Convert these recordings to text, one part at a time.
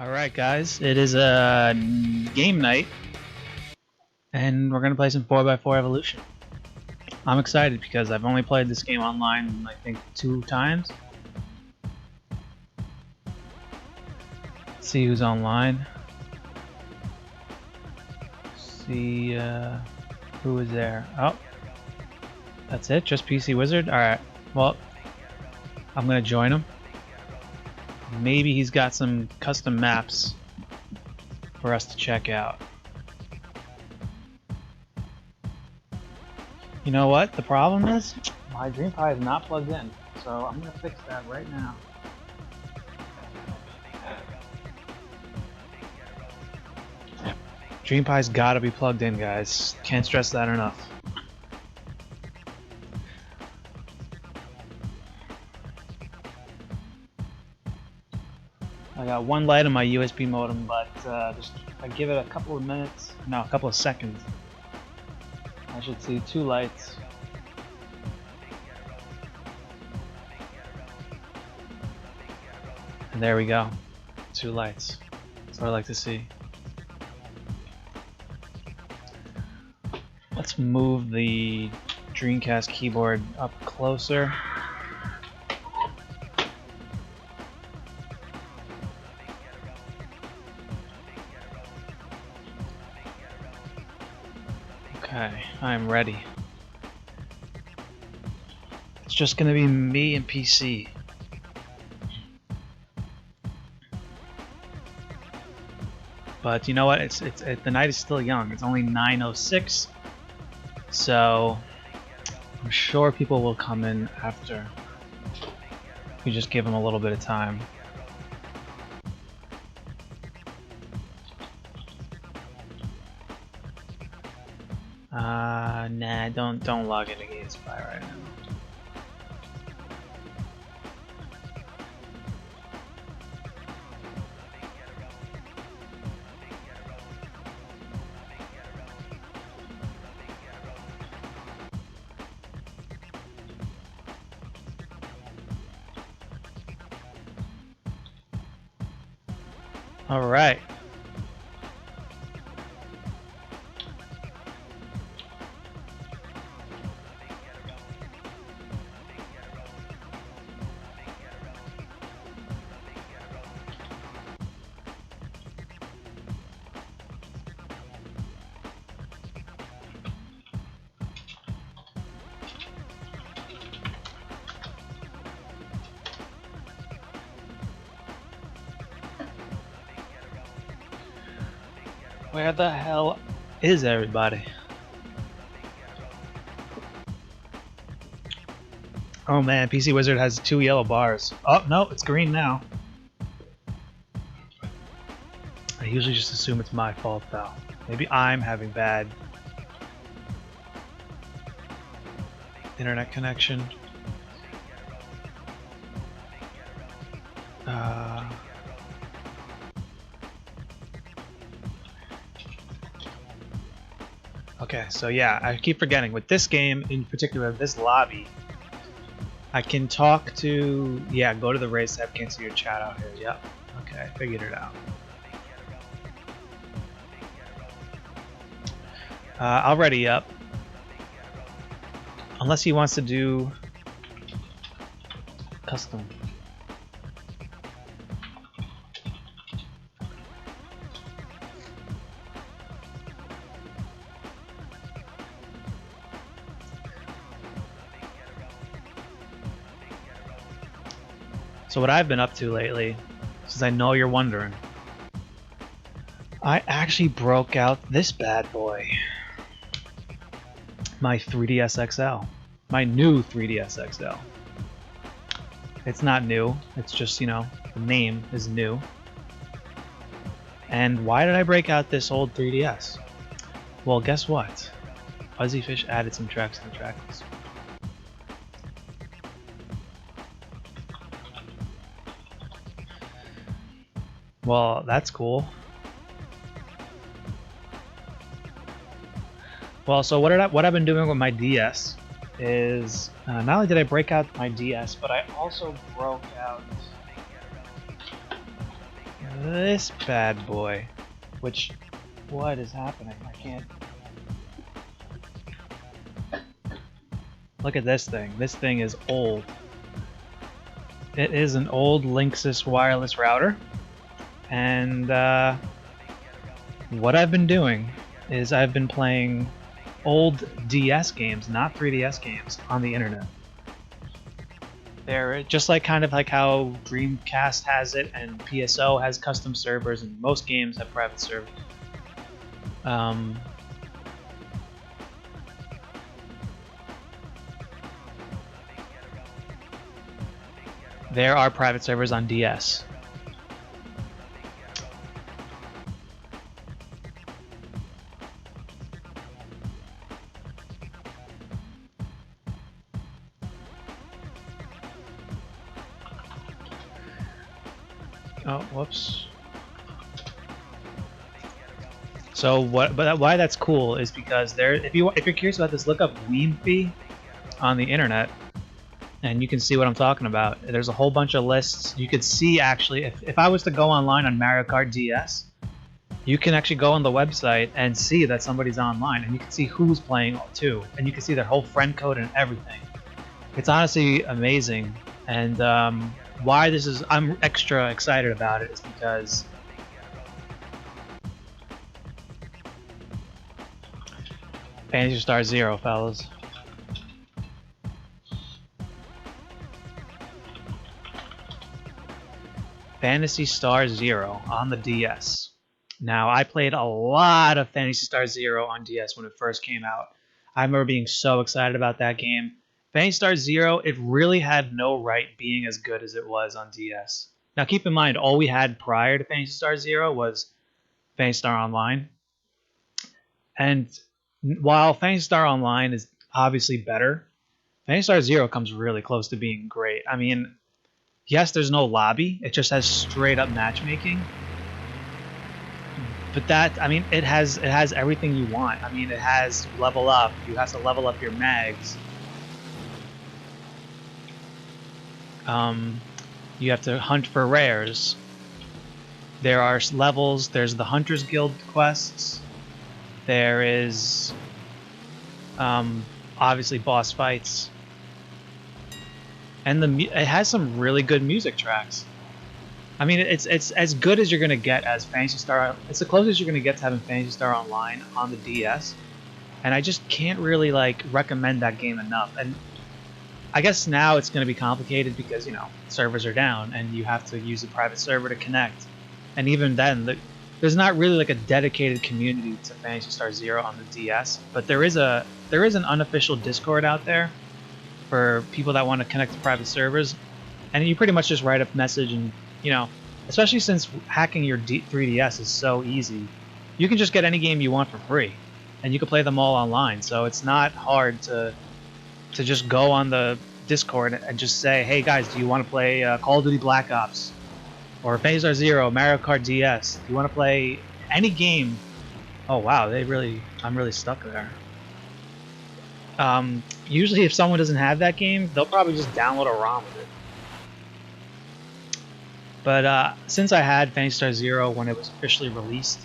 Alright guys, it is a game night and we're going to play some 4x4 Evolution. I'm excited because I've only played this game online I think 2 times. Let's see who's online. See who is there. Oh, that's it? Just PC Wizard? Alright, well, I'm going to join him. Maybe he's got some custom maps for us to check out. You know what? The problem is my Dreampi is not plugged in, so I'm gonna fix that right now. Dreampi's gotta be plugged in, guys. Can't stress that enough. I got one light on my USB modem, but just I give it a couple of minutes, no, a couple of seconds. I should see 2 lights. And there we go. 2 lights. That's what I like to see. Let's move the Dreamcast keyboard up closer. Okay, I'm ready. It's just gonna be me and PC. But you know what? The night is still young. It's only 9:06, so I'm sure people will come in after. We just give them a little bit of time. Nah, don't log into GameSpy right now. All right. Where the hell is everybody? Oh man, PC Wizard has 2 yellow bars. Oh no, it's green now. I usually just assume it's my fault though. Maybe I'm having bad internet connection. Okay, so yeah, I keep forgetting. With this game, in particular, this lobby, I can talk to... Yeah, go to the race tab, can't see your chat out here. Yep, okay, figured it out. I'll ready up. Unless he wants to do custom. So what I've been up to lately, since I know you're wondering, I actually broke out this bad boy. My 3DS XL. My new 3DS XL. It's not new, it's just, you know, the name is new. And why did I break out this old 3DS? Well, guess what? Fuzzyfish added some tracks to the track list. Well, that's cool. Well, so what I've been doing with my DS is not only did I break out my DS, but I also broke out this bad boy. Which, what is happening? I can't. Look at this thing. This thing is old. It is an old Linksys wireless router. And what I've been doing is I've been playing old DS games, not 3DS games, on the internet. They're just like kind of like how Dreamcast has it and PSO has custom servers, and most games have private servers. There are private servers on DS. Oh, whoops. So why that's cool is because if you're curious about this, look up Dreampi on the internet, and you can see what I'm talking about. There's a whole bunch of lists. You could see actually if I was to go online on Mario Kart DS, you can actually go on the website and see that somebody's online, and you can see who's playing too, and you can see their whole friend code and everything. It's honestly amazing, and why I'm extra excited about it is because Phantasy Star Zero, fellas. Phantasy Star Zero on the DS. Now, I played a lot of Phantasy Star Zero on DS when it first came out. I remember being so excited about that game. Phantasy Star Zero, it really had no right being as good as it was on DS. Now, keep in mind, all we had prior to Phantasy Star Zero was Phantasy Star Online. And while Phantasy Star Online is obviously better, Phantasy Star Zero comes really close to being great. I mean, yes, there's no lobby. It just has straight up matchmaking. But that, I mean, it has everything you want. I mean, it has level up. You have to level up your mags. You have to hunt for rares. There are levels. There's the Hunters Guild quests. There is obviously boss fights, and it has some really good music tracks. I mean, it's as good as you're gonna get as Phantasy Star. It's the closest you're gonna get to having Phantasy Star Online on the DS, and I just can't really like recommend that game enough. And I guess now it's gonna be complicated because servers are down and you have to use a private server to connect, and even then there's not really like a dedicated community to Phantasy Star Zero on the DS, but there is an unofficial Discord out there for people that want to connect to private servers, and you pretty much just write a message, and especially since hacking your 3DS is so easy, you can just get any game you want for free, and you can play them all online. So it's not hard to just go on the Discord and just say, hey guys, do you want to play Call of Duty Black Ops? Or Phantasy Star Zero, Mario Kart DS. If you want to play any game, oh wow, I'm really stuck there. Usually, if someone doesn't have that game, they'll probably just download a ROM with it. But since I had Phantasy Star Zero when it was officially released,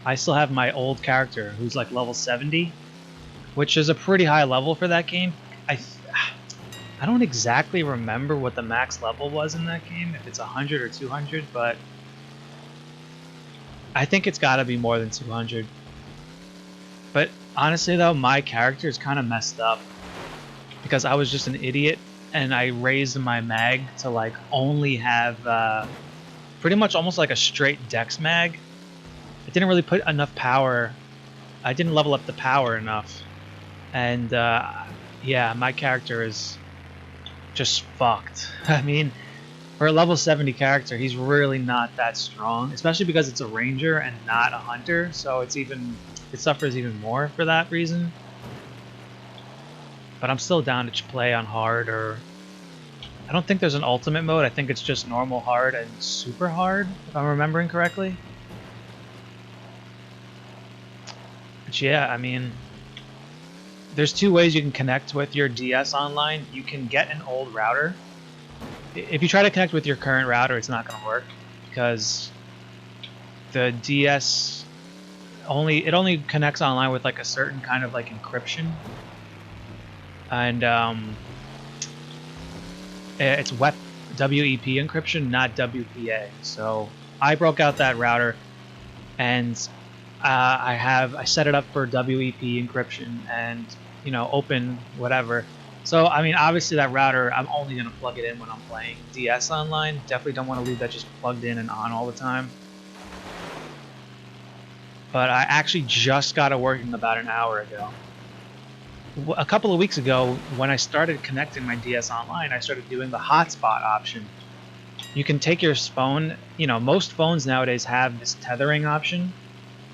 I still have my old character who's like level 70, which is a pretty high level for that game. I don't exactly remember what the max level was in that game, if it's 100 or 200, but I think it's got to be more than 200. But honestly though, my character is kind of messed up because I was just an idiot and I raised my mag to like only have pretty much almost like a straight dex mag. It didn't really put enough power. I didn't level up the power enough. And yeah, my character is just fucked. I mean, for a level 70 character, he's really not that strong, especially because it's a ranger and not a hunter, so it suffers even more for that reason. But I'm still down to play on hard, or I don't think there's an ultimate mode. I think it's just normal hard and super hard, if I'm remembering correctly. But yeah, I mean, there's two ways you can connect with your DS online. You can get an old router. If you try to connect with your current router, it's not going to work because the DS only connects online with like a certain kind of like encryption, and it's WEP encryption, not WPA. So I broke out that router, and I set it up for WEP encryption, and open whatever. So I mean, obviously that router, I'm only gonna plug it in when I'm playing DS online. Definitely don't want to leave that just plugged in and on all the time. But I actually just got it working about an hour ago. A couple of weeks ago, when I started connecting my DS online, I started doing the hotspot option. You can take your phone, most phones nowadays have this tethering option,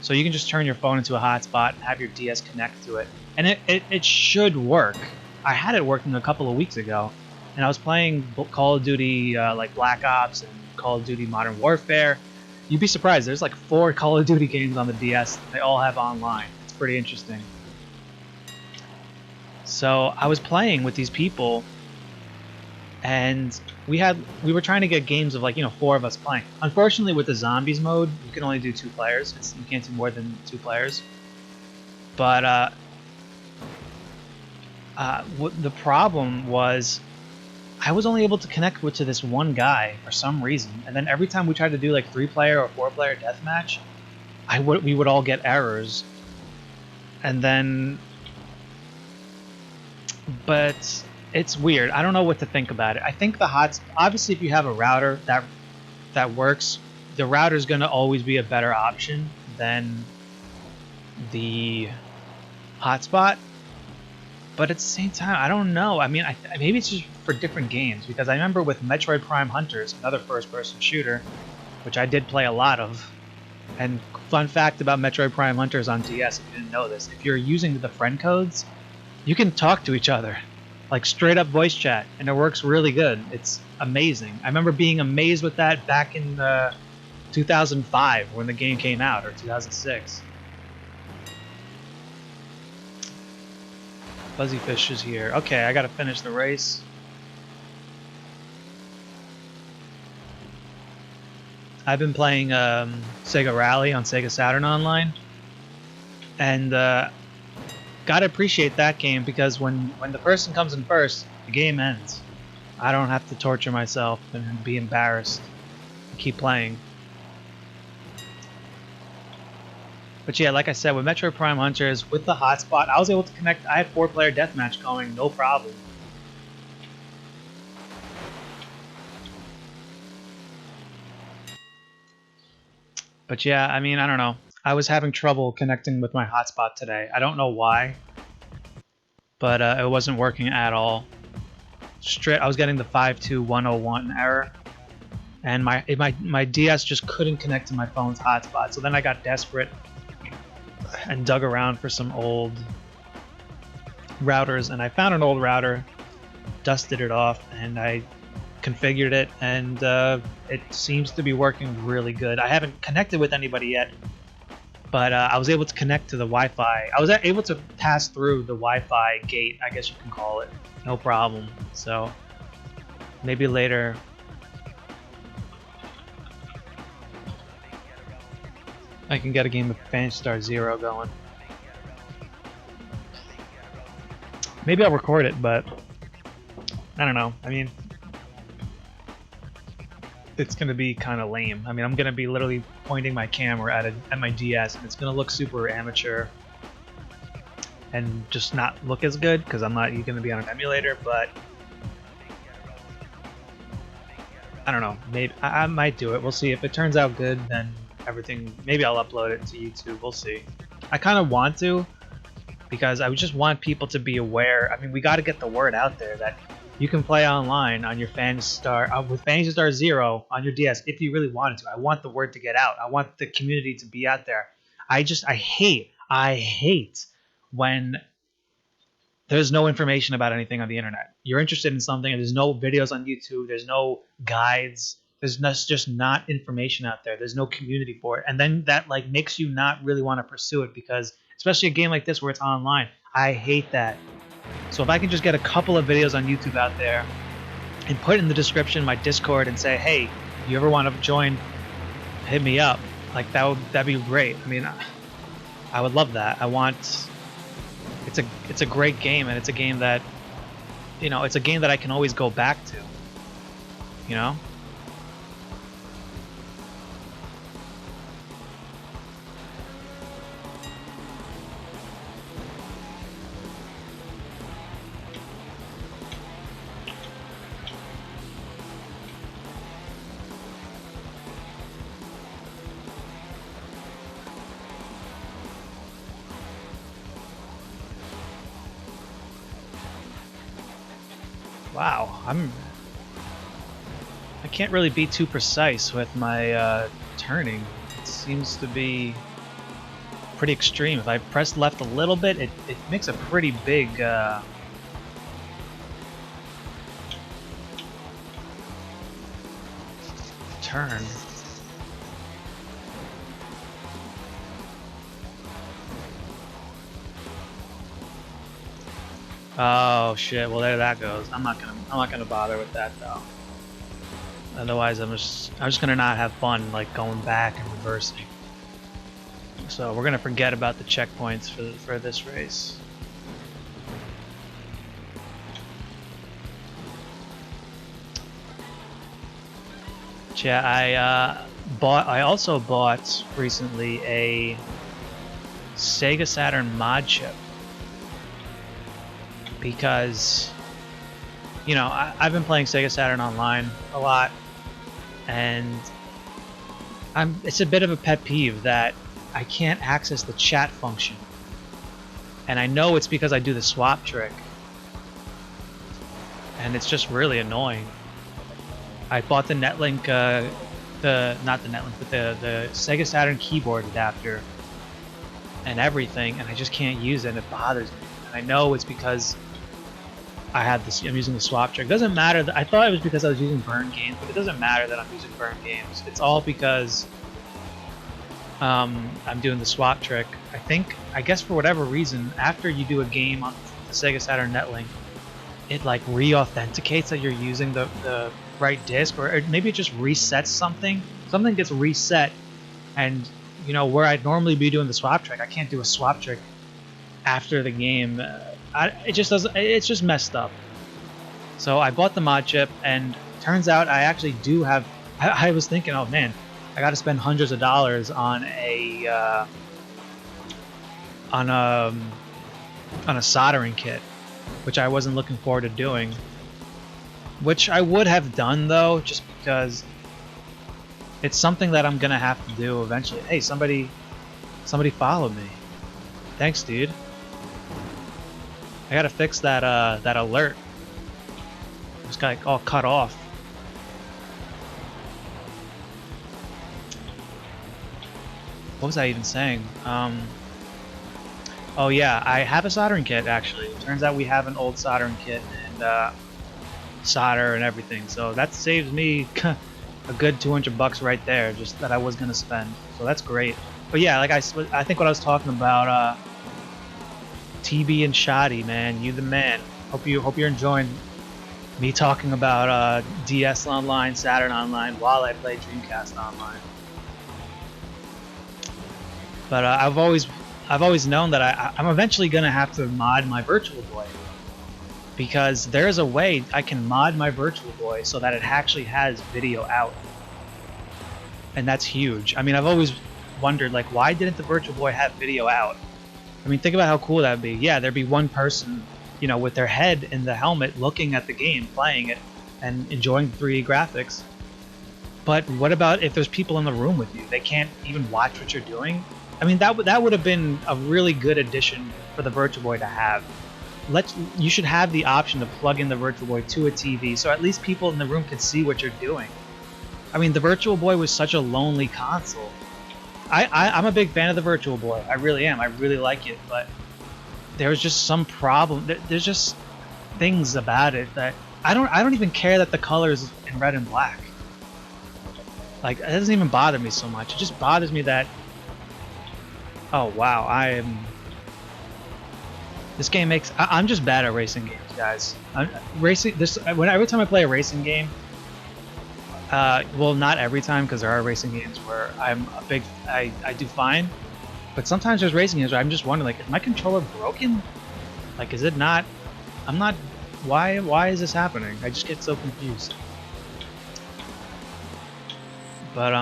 so you can just turn your phone into a hotspot and have your DS connect to it, and it should work. I had it working a couple of weeks ago, and I was playing Call of Duty like Black Ops and Call of Duty Modern Warfare. You'd be surprised, there's like 4 Call of Duty games on the DS. They all have online. It's pretty interesting. So I was playing with these people, and we were trying to get games of like 4 of us playing. Unfortunately, with the zombies mode, you can only do 2 players. You can't do more than 2 players. But the problem was, I was only able to connect to this one guy for some reason, and then every time we tried to do like 3-player or 4-player deathmatch, we would all get errors. And then, but it's weird. I don't know what to think about it. I think obviously if you have a router that works, the router is going to always be a better option than the hotspot. But at the same time, I don't know. I mean, maybe it's just for different games, because I remember with Metroid Prime Hunters, another first-person shooter, which I did play a lot of. And fun fact about Metroid Prime Hunters on DS, if you didn't know this, if you're using the friend codes, you can talk to each other, like straight up voice chat, and it works really good. It's amazing. I remember being amazed with that back in 2005 when the game came out, or 2006. Fuzzyfish is here. Okay, I gotta finish the race. I've been playing Sega Rally on Sega Saturn Online, and gotta appreciate that game, because when the person comes in first, the game ends. I don't have to torture myself and be embarrassed. Keep playing. But yeah, like I said, with Metroid Prime Hunters, with the hotspot, I was able to connect. I had 4-player deathmatch going, no problem. But yeah, I mean, I don't know. I was having trouble connecting with my hotspot today. I don't know why, but it wasn't working at all. I was getting the 52101 error, and my DS just couldn't connect to my phone's hotspot. So then I got desperate and dug around for some old routers, and I found an old router, dusted it off, and I configured it, and it seems to be working really good. I haven't connected with anybody yet, but I was able to connect to the Wi-Fi. I was able to pass through the Wi-Fi gate, I guess you can call it, no problem. So maybe later I can get a game of Phantasy Star Zero going. Maybe I'll record it, but I don't know. I mean, it's gonna be kind of lame. I mean, I'm gonna be literally pointing my camera at my DS, and it's gonna look super amateur and just not look as good, because I'm not gonna be on an emulator. But I don't know. Maybe I might do it. We'll see. If it turns out good, then everything. Maybe I'll upload it to YouTube. We'll see. I kind of want to, because I just want people to be aware. I mean, we got to get the word out there that you can play online on your Phantasy Star with Phantasy Star Zero on your DS if you really wanted to. I want the word to get out. I want the community to be out there. I hate when there's no information about anything on the internet. You're interested in something, and there's no videos on YouTube. There's no guides. There's just not information out there. There's no community for it, and then that like makes you not really want to pursue it, because especially a game like this where it's online. I hate that. So if I can just get a couple of videos on YouTube out there and put in the description my Discord and say, hey, you ever want to join, hit me up, Like that'd be great. I mean, I would love that. I want. It's a great game, and it's a game that, you know, it's a game that I can always go back to. You know. Wow, I can't really be too precise with my turning. It seems to be pretty extreme. If I press left a little bit, it makes a pretty big turn. Oh shit! Well, there that goes. I'm not gonna bother with that though. Otherwise, I'm just gonna not have fun like going back and reversing. So we're gonna forget about the checkpoints for this race. Yeah, I also bought recently a Sega Saturn mod chip. Because, you know, I've been playing Sega Saturn Online a lot, and it's a bit of a pet peeve that I can't access the chat function. And I know it's because I do the swap trick. And it's just really annoying. I bought the Netlink, not the Netlink, but the Sega Saturn keyboard adapter and everything, and I just can't use it, and it bothers me. And I know it's because I'm using the swap trick. It doesn't matter. I thought it was because I was using burn games, but it doesn't matter that I'm using burn games. It's all because I'm doing the swap trick. I guess for whatever reason, after you do a game on the Sega Saturn Netlink, it like re-authenticates that you're using the right disc, or maybe it just resets something. Something gets reset, and you know where I'd normally be doing the swap trick, I can't do a swap trick after the game. It just doesn't. It's just messed up. So I bought the mod chip, and turns out I actually do have. I was thinking, oh man, I got to spend hundreds of dollars on a soldering kit, which I wasn't looking forward to doing. Which I would have done though, just because it's something that I'm gonna have to do eventually. Hey, somebody followed me. Thanks, dude. I gotta fix that that alert. Just got like all cut off. What was I even saying? Oh yeah, I have a soldering kit actually. Turns out we have an old soldering kit and solder and everything. So that saves me a good 200 bucks right there, just that I was gonna spend. So that's great. But yeah, like I think what I was talking about. TB and Shoddy, man, you the man. Hope you're enjoying me talking about DS Online, Saturn Online while I play Dreamcast Online. But I've always known that I'm eventually gonna have to mod my Virtual Boy, because there's a way I can mod my Virtual Boy so that it actually has video out, and that's huge. I mean, I've always wondered, like, why didn't the Virtual Boy have video out? I mean, think about how cool that'd be. Yeah, there'd be one person, you know, with their head in the helmet looking at the game, playing it, and enjoying the 3D graphics. But what about if there's people in the room with you? They can't even watch what you're doing? I mean, that would have been a really good addition for the Virtual Boy to have. You should have the option to plug in the Virtual Boy to a TV, so at least people in the room can see what you're doing. I mean, the Virtual Boy was such a lonely console. I'm a big fan of the Virtual Boy. I really am. I really like it, but there was just some problem. There's just things about it that I don't even care that the color is in red and black. Like, it doesn't even bother me so much. It just bothers me that. Oh wow, this game makes. I'm just bad at racing games, guys. Every time I play a racing game, Well, not every time, because there are racing games where I do fine, but sometimes there's racing games where I'm just wondering, like, is my controller broken? Like, is it not? I'm not. Why is this happening? I just get so confused. But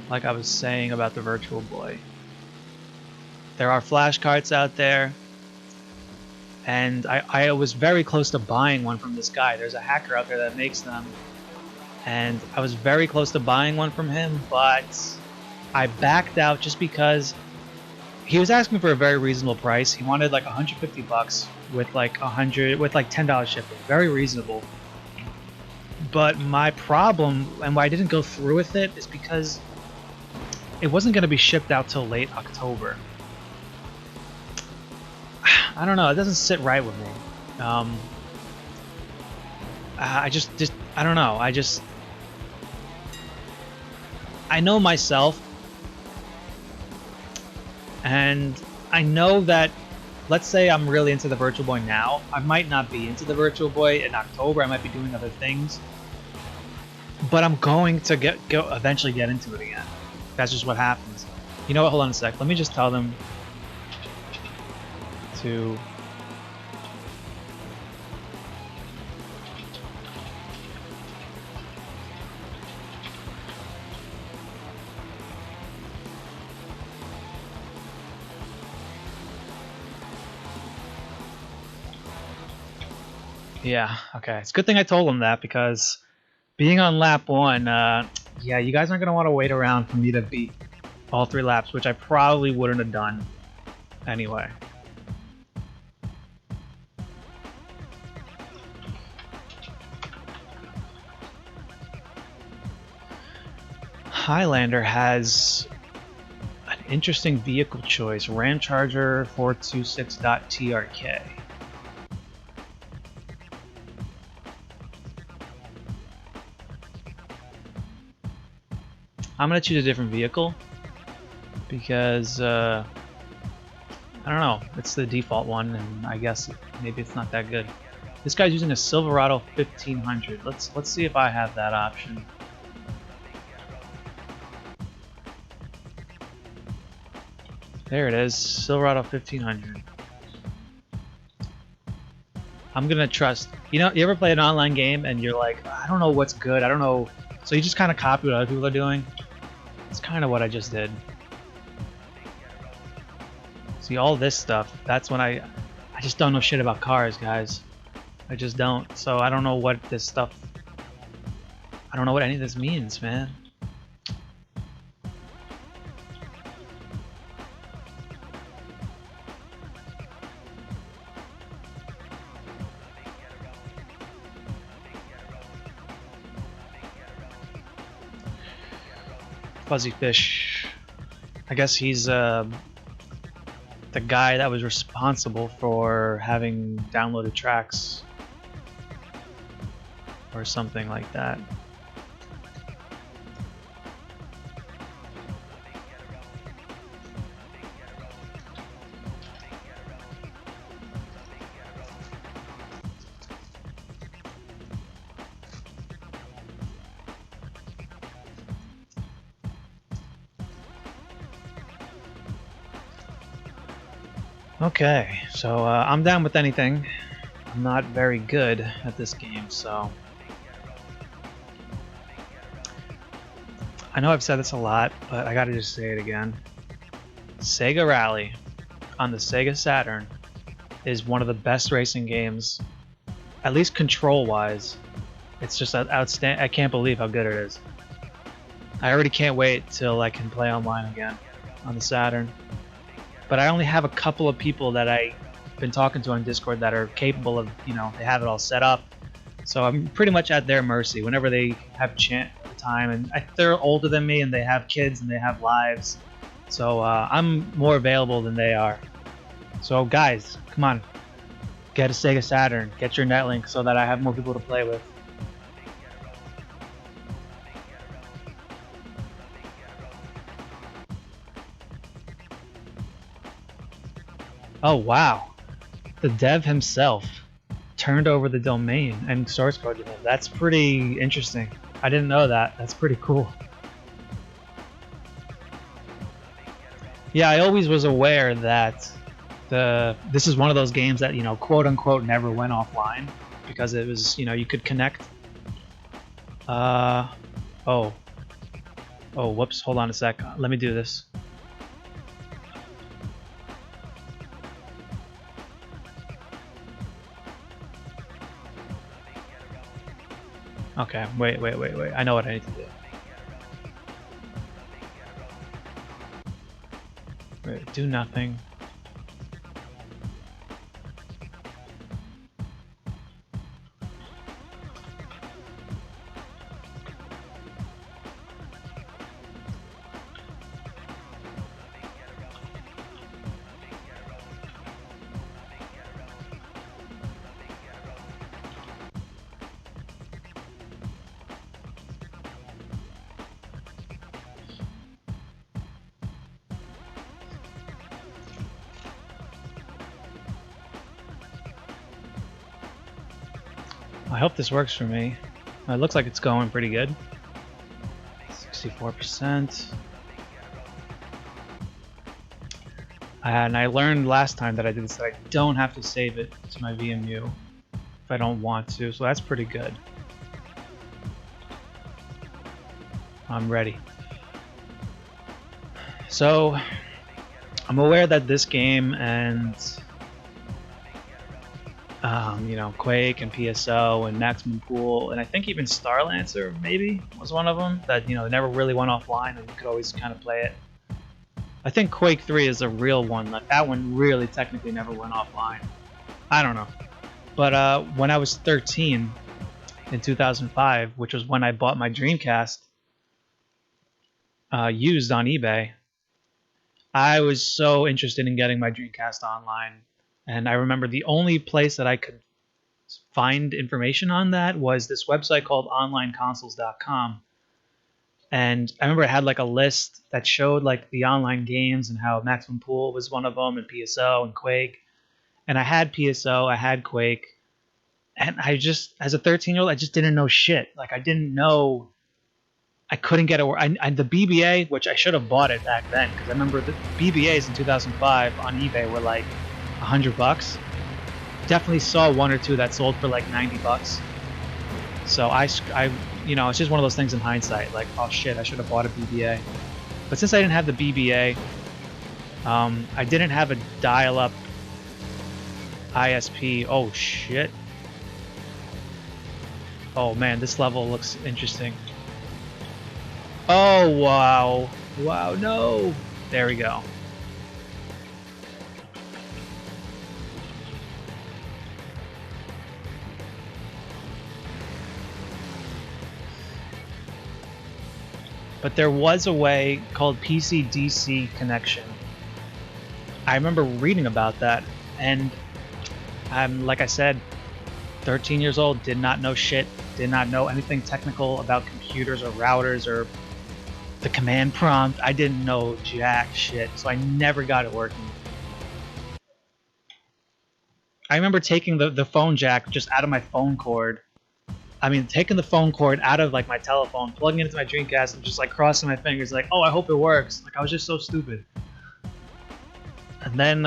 like I was saying about the Virtual Boy, there are flashcards out there, and I was very close to buying one from this guy. There's a hacker out there that makes them, and I was very close to buying one from him, but I backed out just because he was asking for a very reasonable price. He wanted like $150 with like $10 shipping, very reasonable. But my problem, and why I didn't go through with it, is because it wasn't going to be shipped out till late October. I don't know. It doesn't sit right with me. I just I don't know. I know myself, and I know that, let's say I'm really into the Virtual Boy now, I might not be into the Virtual Boy in October. I might be doing other things, but I'm going to eventually get into it again. That's just what happens. You know what? Hold on a sec. Let me just tell them to. Yeah, okay. It's a good thing I told them that, because being on lap 1, yeah, you guys aren't going to want to wait around for me to beat all 3 laps, which I probably wouldn't have done anyway. Highlander has an interesting vehicle choice, Ram Charger 426.TRK. I'm going to choose a different vehicle because, I don't know, it's the default one, and I guess maybe it's not that good. This guy's using a Silverado 1500. Let's see if I have that option. There it is, Silverado 1500. I'm gonna trust. You know, you ever play an online game and you're like, I don't know what's good, I don't know, so you just kind of copy what other people are doing? It's kind of what I just did. See, all this stuff, that's when I just don't know shit about cars, guys. I just don't. So I don't know what this stuff, I don't know what any of this means, man. Fuzzy Fish. I guess he's the guy that was responsible for having downloaded tracks or something like that. Okay, so I'm down with anything. I'm not very good at this game, so I know I've said this a lot, but I gotta just say it again. Sega Rally on the Sega Saturn is one of the best racing games, at least control-wise. It's just outstanding. I can't believe how good it is. I already can't wait till I can play online again on the Saturn. But I only have a couple of people that I've been talking to on Discord that are capable of, you know, they have it all set up. So I'm pretty much at their mercy whenever they have time. And they're older than me and they have kids and they have lives. So I'm more available than they are. So guys, come on. Get a Sega Saturn. Get your Netlink so that I have more people to play with. Oh wow, the dev himself turned over the domain and source code to him. That's pretty interesting. I didn't know that. That's pretty cool. Yeah, I always was aware that this is one of those games that, you know, quote unquote never went offline because it was, you know, you could connect. Oh. Oh, whoops, hold on a sec. Let me do this. Okay, wait. I know what I need to do. Wait, do nothing. I hope this works for me. It looks like it's going pretty good. 64%. And I learned last time that I did this that I don't have to save it to my VMU if I don't want to, so that's pretty good. I'm ready. So, I'm aware that this game and you know, Quake and PSO and Maximum Pool, and I think even Starlancer maybe was one of them that, you know, never really went offline and you could always kind of play it. I think Quake 3 is a real one. Like, that one really technically never went offline. I don't know. But when I was 13 in 2005, which was when I bought my Dreamcast used on eBay, I was so interested in getting my Dreamcast online. And I remember the only place that I could find information on that was this website called onlineconsoles.com. And I remember it had like a list that showed like the online games and how Maximum Pool was one of them, and PSO and Quake. And I had PSO, I had Quake, and I just, as a 13-year-old, I just didn't know shit. Like, I didn't know, I couldn't get it. The BBA, which I should have bought it back then, because I remember the BBAs in 2005 on eBay were like $100. Definitely saw one or two that sold for like $90. So I, you know, it's just one of those things in hindsight. Like, oh shit, I should have bought a BBA. But since I didn't have the BBA, I didn't have a dial-up ISP. Oh shit. Oh man, this level looks interesting. Oh wow. Wow, no. There we go. But there was a way called PC-DC connection. I remember reading about that, and I'm, like I said, 13 years old, did not know shit, did not know anything technical about computers or routers or the command prompt. I didn't know jack shit, so I never got it working. I remember taking the phone jack just out of my phone cord. I mean, taking the phone cord out of like my telephone, plugging it into my Dreamcast, and just like crossing my fingers, like, oh, I hope it works. Like, I was just so stupid. And then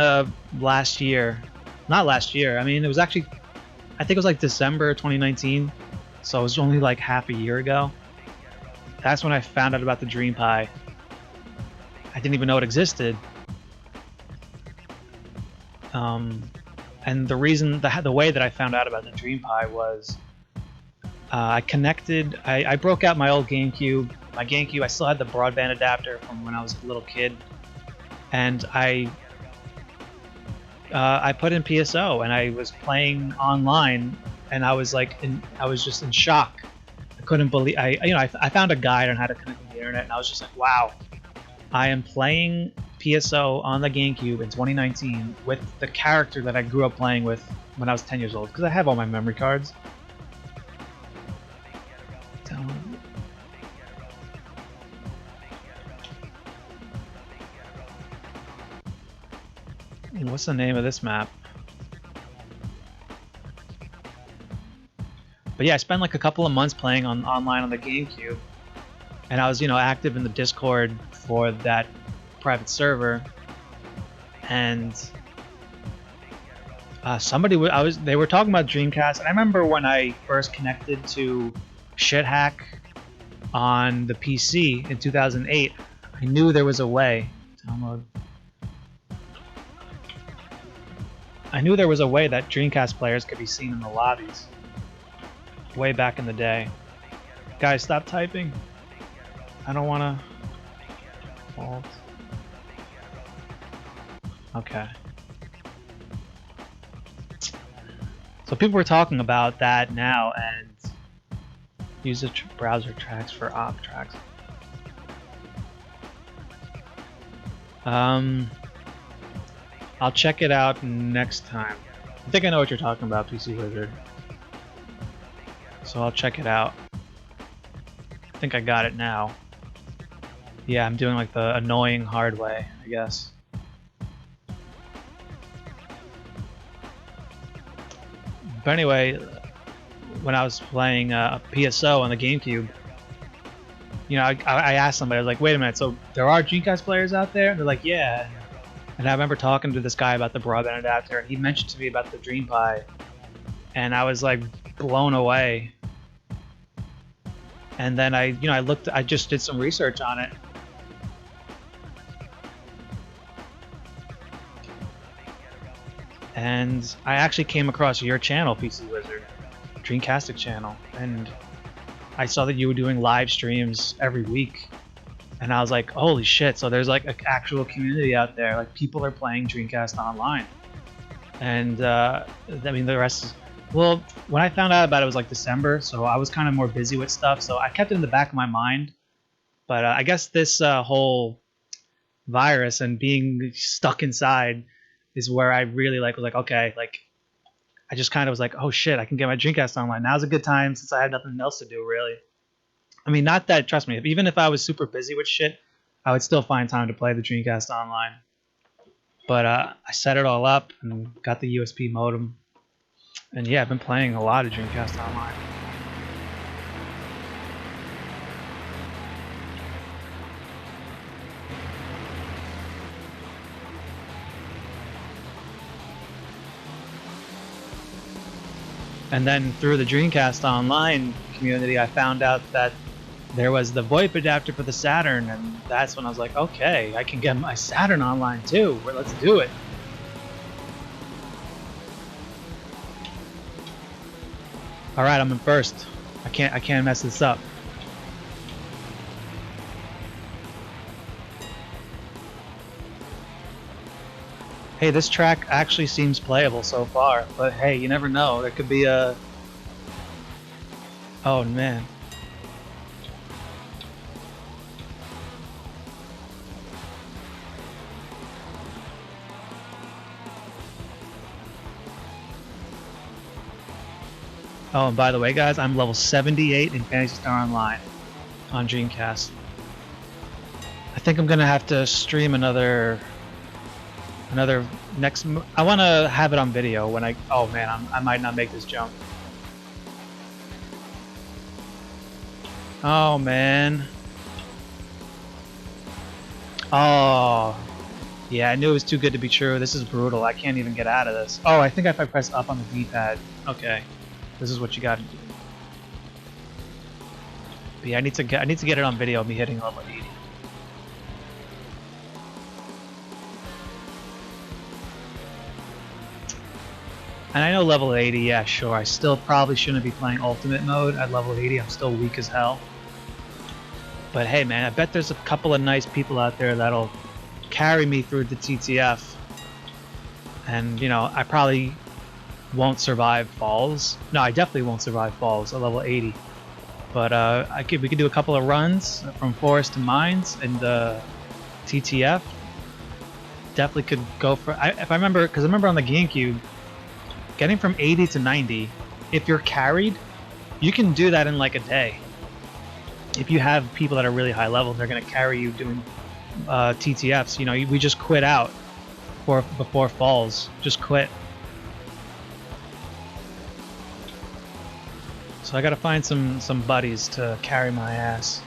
last year, not last year. I mean, it was actually, I think it was like December 2019, so it was only like half a year ago. That's when I found out about the Dreampi. I didn't even know it existed. And the reason, the way that I found out about the Dreampi was I connected, I broke out my old GameCube. My GameCube, I still had the broadband adapter from when I was a little kid. And I put in PSO and I was playing online, and I was like, I was just in shock. I couldn't believe, I found a guide on how to connect to the internet, and I was just like, wow, I am playing PSO on the GameCube in 2019 with the character that I grew up playing with when I was 10 years old, because I have all my memory cards. What's the name of this map? But yeah, I spent like a couple of months playing online on the GameCube, and I was, you know, active in the Discord for that private server, and they were talking about Dreamcast, and I remember when I first connected to ShitHack on the PC in 2008, I knew there was a way. Download. I knew there was a way that Dreamcast players could be seen in the lobbies. Way back in the day. Guys, stop typing. I don't want to... Alt. Okay. So people were talking about that now, and use the browser tracks for op tracks. I'll check it out next time. I think I know what you're talking about, PC Wizard. So I'll check it out. I think I got it now. Yeah, I'm doing like the annoying hard way, I guess. But anyway, when I was playing PSO on the GameCube, you know, I asked somebody, I was like, wait a minute, so there are Dreamcast players out there? And they're like, yeah. And I remember talking to this guy about the broadband adapter, and he mentioned to me about the Dreampi, and I was like blown away. And then I just did some research on it. And I actually came across your channel, PC Wizard, Dreamcastic channel, and I saw that you were doing live streams every week, and I was like, holy shit! So there's like an actual community out there, like people are playing Dreamcast online, and I mean the rest is, well, when I found out about it, it was like December, so I was kind of more busy with stuff, so I kept it in the back of my mind. But I guess this whole virus and being stuck inside is where I really was like, okay, like I just kind of was like, oh shit, I can get my Dreamcast online. Now's a good time since I had nothing else to do, really. I mean, not that, trust me, even if I was super busy with shit, I would still find time to play the Dreamcast online. But I set it all up and got the USB modem. And yeah, I've been playing a lot of Dreamcast online. And then through the Dreamcast Online community, I found out that there was the VoIP adapter for the Saturn, and that's when I was like, okay, I can get my Saturn online too. Well, let's do it. All right, I'm in first. I can't mess this up. Hey, this track actually seems playable so far, but hey, you never know. There could be a... Oh, man. Oh, and by the way, guys, I'm level 78 in Phantasy Star Online on Dreamcast. I think I'm gonna have to stream another next. I want to have it on video when I. Oh man, I might not make this jump. Oh man. Oh. Yeah, I knew it was too good to be true. This is brutal. I can't even get out of this. Oh, I think if I press up on the D-pad. Okay. This is what you got to do. But yeah, I need to get it on video of me hitting level 80. And I know level 80, yeah, sure. I still probably shouldn't be playing ultimate mode at level 80. I'm still weak as hell. But hey, man, I bet there's a couple of nice people out there that'll carry me through the TTF. And, you know, I probably won't survive falls. No, I definitely won't survive falls at level 80. But we could do a couple of runs from forest to mines and TTF. Definitely could go for... if I remember, because I remember on the GameCube, getting from 80 to 90, if you're carried, you can do that in like a day. If you have people that are really high level, they're going to carry you doing TTFs. You know, we just quit out before falls. Just quit. So I gotta find some buddies to carry my ass.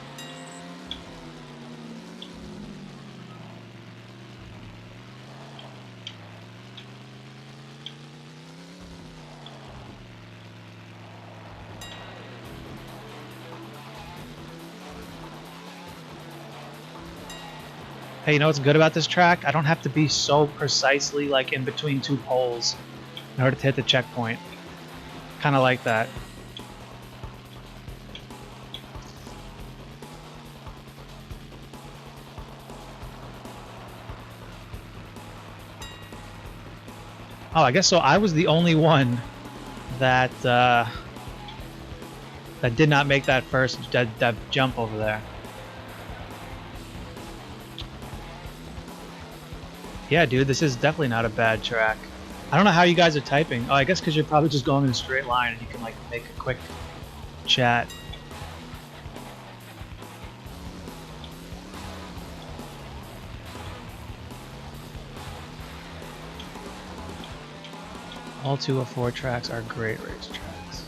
Hey, you know what's good about this track? I don't have to be so precisely like in between two poles in order to hit the checkpoint. Kind of like that. Oh, I guess so. I was the only one that that did not make that first that jump over there. Yeah, dude, this is definitely not a bad track. I don't know how you guys are typing. Oh, I guess because you're probably just going in a straight line and you can like make a quick chat. All 204 tracks are great race tracks.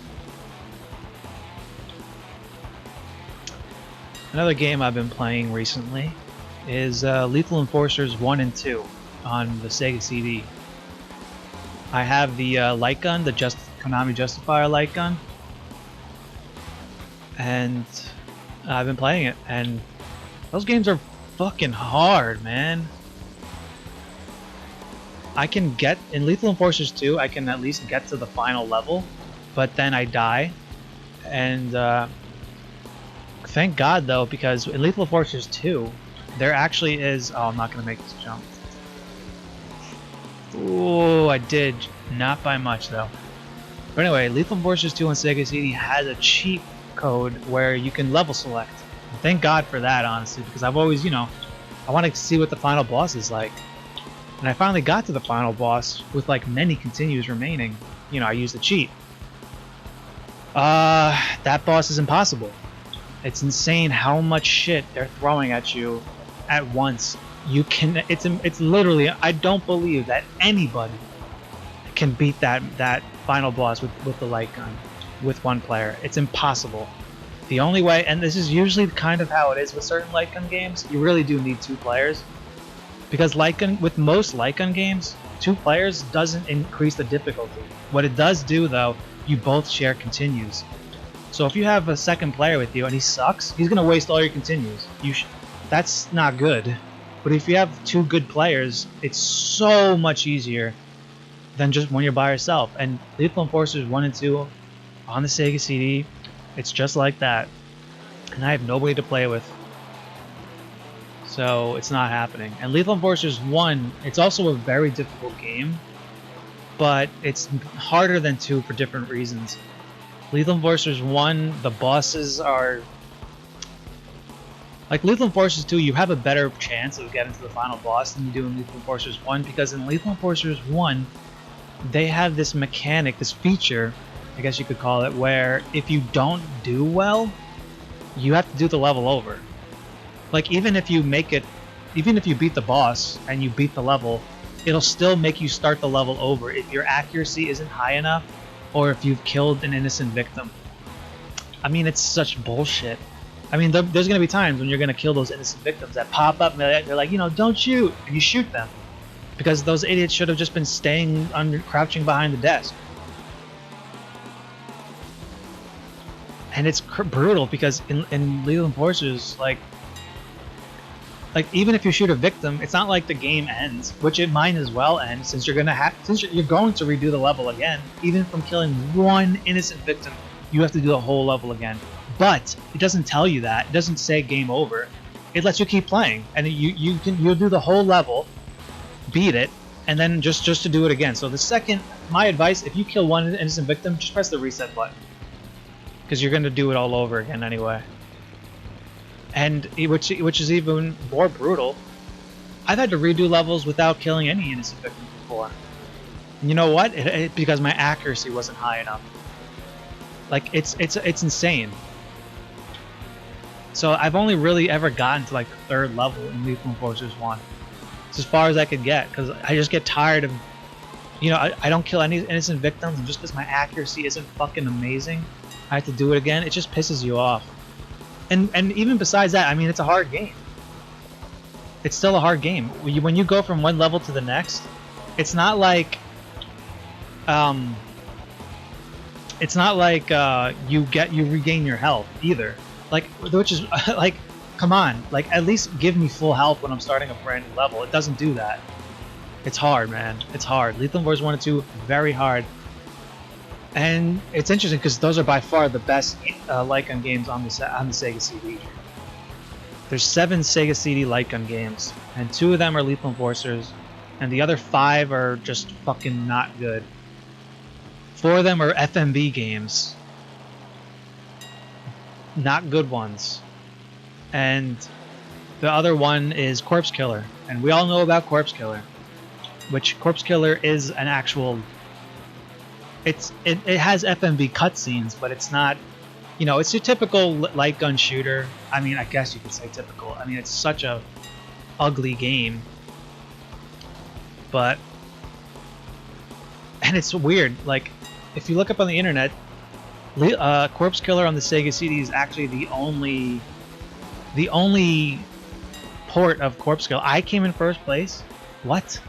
Another game I've been playing recently is Lethal Enforcers 1 and 2 on the Sega CD. I have the light gun, the Konami Justifier light gun, and I've been playing it, and those games are fucking hard, man. I can get, in Lethal Enforcers 2, I can at least get to the final level, but then I die, and thank God though, because in Lethal Enforcers 2, there actually is, oh, I'm not going to make this jump. Ooh, I did, not by much though. But anyway, Lethal Enforcers 2 on Sega CD has a cheat code where you can level select. And thank God for that, honestly, because I've always, you know, I want to see what the final boss is like. And I finally got to the final boss with like many continues remaining. You know, I used the cheat. That boss is impossible. It's insane how much shit they're throwing at you at once. You can, it's literally, I don't believe that anybody can beat that final boss with the light gun with one player. It's impossible. The only way, and this is usually kind of how it is with certain light gun games, you really do need 2 players. Because light gun, with most light gun games, 2 players doesn't increase the difficulty. What it does do though, you both share continues. So if you have a second player with you and he sucks, he's gonna waste all your continues. That's not good. But if you have 2 good players, it's so much easier than just when you're by yourself. And Lethal Enforcers 1 and 2 on the Sega CD, it's just like that. And I have nobody to play with. So it's not happening. And Lethal Enforcers 1, it's also a very difficult game, but it's harder than 2 for different reasons. Lethal Enforcers 1, the bosses are... Like Lethal Enforcers 2, you have a better chance of getting to the final boss than you do in Lethal Enforcers 1, because in Lethal Enforcers 1, they have this mechanic, this feature, I guess you could call it, where if you don't do well, you have to do the level over. Like even if you make it, even if you beat the boss and you beat the level, it'll still make you start the level over if your accuracy isn't high enough or if you've killed an innocent victim. I mean, it's such bullshit. I mean, there's going to be times when you're going to kill those innocent victims that pop up and they're like, you know, don't shoot, and you shoot them. Because those idiots should have just been staying crouching behind the desk. And it's brutal because in Lethal Enforcers, like even if you shoot a victim, it's not like the game ends, which it might as well end, since you're going to redo the level again. Even from killing one innocent victim, you have to do the whole level again. But it doesn't tell you that. It doesn't say game over. It lets you keep playing, and you'll do the whole level, beat it, and then just to do it again. So the second, my advice, if you kill one innocent victim, just press the reset button, because you're going to do it all over again anyway. And which is even more brutal. I've had to redo levels without killing any innocent victims before. And you know what? Because my accuracy wasn't high enough. Like it's insane. So I've only really ever gotten to like the 3rd level in Lethal Enforcers 1. It's as far as I could get, because I just get tired of, you know, I don't kill any innocent victims, and just because my accuracy isn't fucking amazing, I had to do it again. It just pisses you off. And even besides that, I mean, it's a hard game. It's still a hard game. When you go from one level to the next, it's not like it's not like you regain your health either. Like, which is like, come on, like at least give me full health when I'm starting a brand new level. It doesn't do that. It's hard, man. It's hard. Lethal Wars 1 and 2, very hard. And it's interesting because those are by far the best light gun games on the Sega CD. There's 7 Sega CD light gun games, and 2 of them are Lethal Enforcers, and the other 5 are just fucking not good. 4 of them are FMV games, not good ones, and the other one is Corpse Killer, and we all know about Corpse Killer, which Corpse Killer is an actual. It has FMV cutscenes, but it's not, you know, it's your typical light gun shooter. I mean, I guess you could say typical. I mean, it's such a ugly game, but, and it's weird. Like, if you look up on the internet, Corpse Killer on the Sega CD is actually the only port of Corpse Killer. I came in first place. What?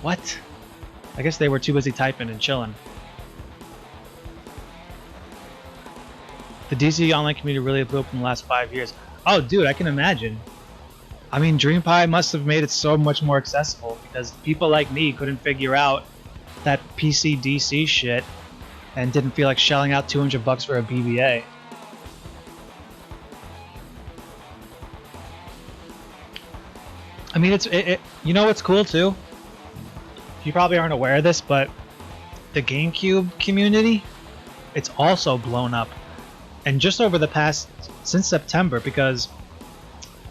I guess they were too busy typing and chilling. The DC online community really blew up in the last 5 years. Oh, dude, I can imagine. I mean, Dreampi must have made it so much more accessible because people like me couldn't figure out that PC DC shit and didn't feel like shelling out $200 for a BBA. I mean, you know what's cool too? You probably aren't aware of this, but the GameCube community, it's also blown up. And just over the past, since September, because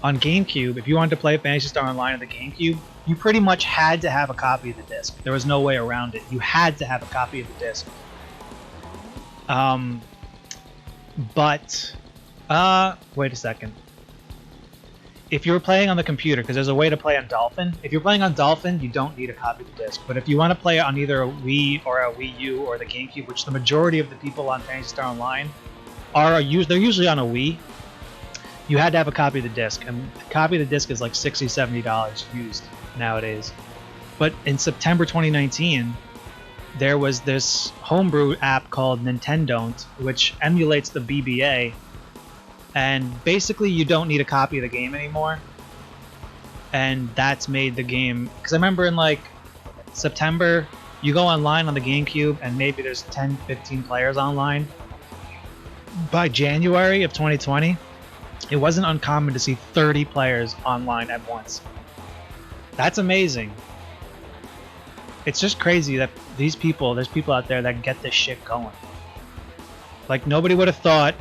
on GameCube, if you wanted to play Phantasy Star Online on the GameCube, you pretty much had to have a copy of the disc. There was no way around it. You had to have a copy of the disc. Wait a second. If you were playing on the computer, because there's a way to play on Dolphin. If you're playing on Dolphin, you don't need a copy of the disc. But if you want to play on either a Wii or a Wii U or the GameCube, which the majority of the people on Phantasy Star Online they're usually on a Wii, you had to have a copy of the disc, and the copy of the disc is like $60, $70 used nowadays. But in September 2019, there was this homebrew app called Nintendon't, which emulates the BBA, and basically you don't need a copy of the game anymore. And that's made the game, because I remember in like September, you go online on the GameCube and maybe there's 10, 15 players online. By January of 2020, it wasn't uncommon to see 30 players online at once. That's amazing. It's just crazy that there's people out there that get this shit going. Like, nobody would have thought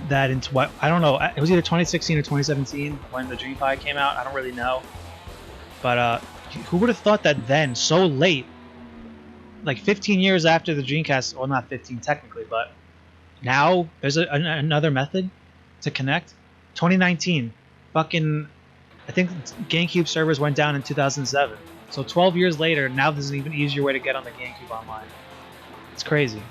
that I don't know, it was either 2016 or 2017 when the Dreampi came out. I don't really know. But who would have thought that then, so late, like 15 years after the Dreamcast, well, not 15 technically, but now there's another method to connect. 2019, fucking, I think GameCube servers went down in 2007. So 12 years later, now there's an even easier way to get on the GameCube online. It's crazy.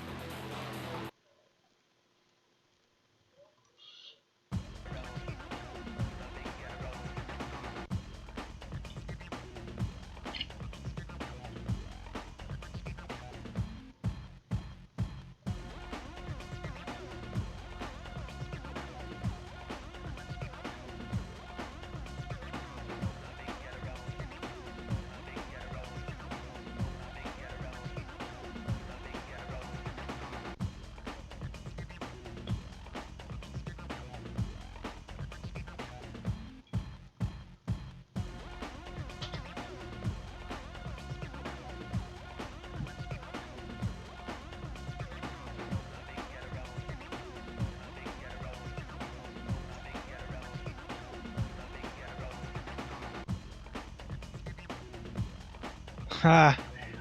Ha,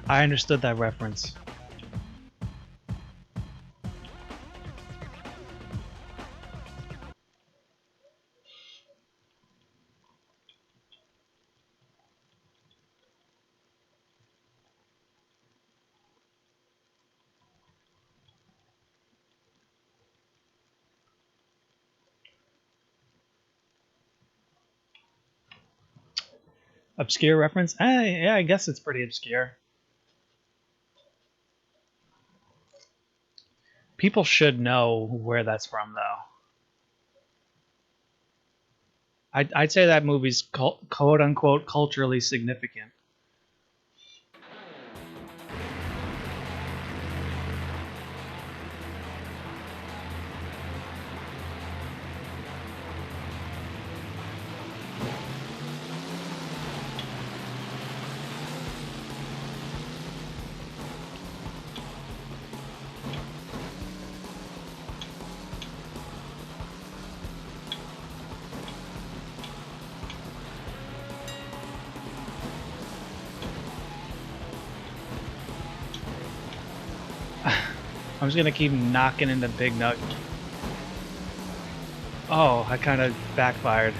I understood that reference. Obscure reference? Yeah, I guess it's pretty obscure. People should know where that's from, though. I'd say that movie's quote unquote culturally significant. I'm just gonna keep knocking into Big Nug. Oh, I kind of backfired.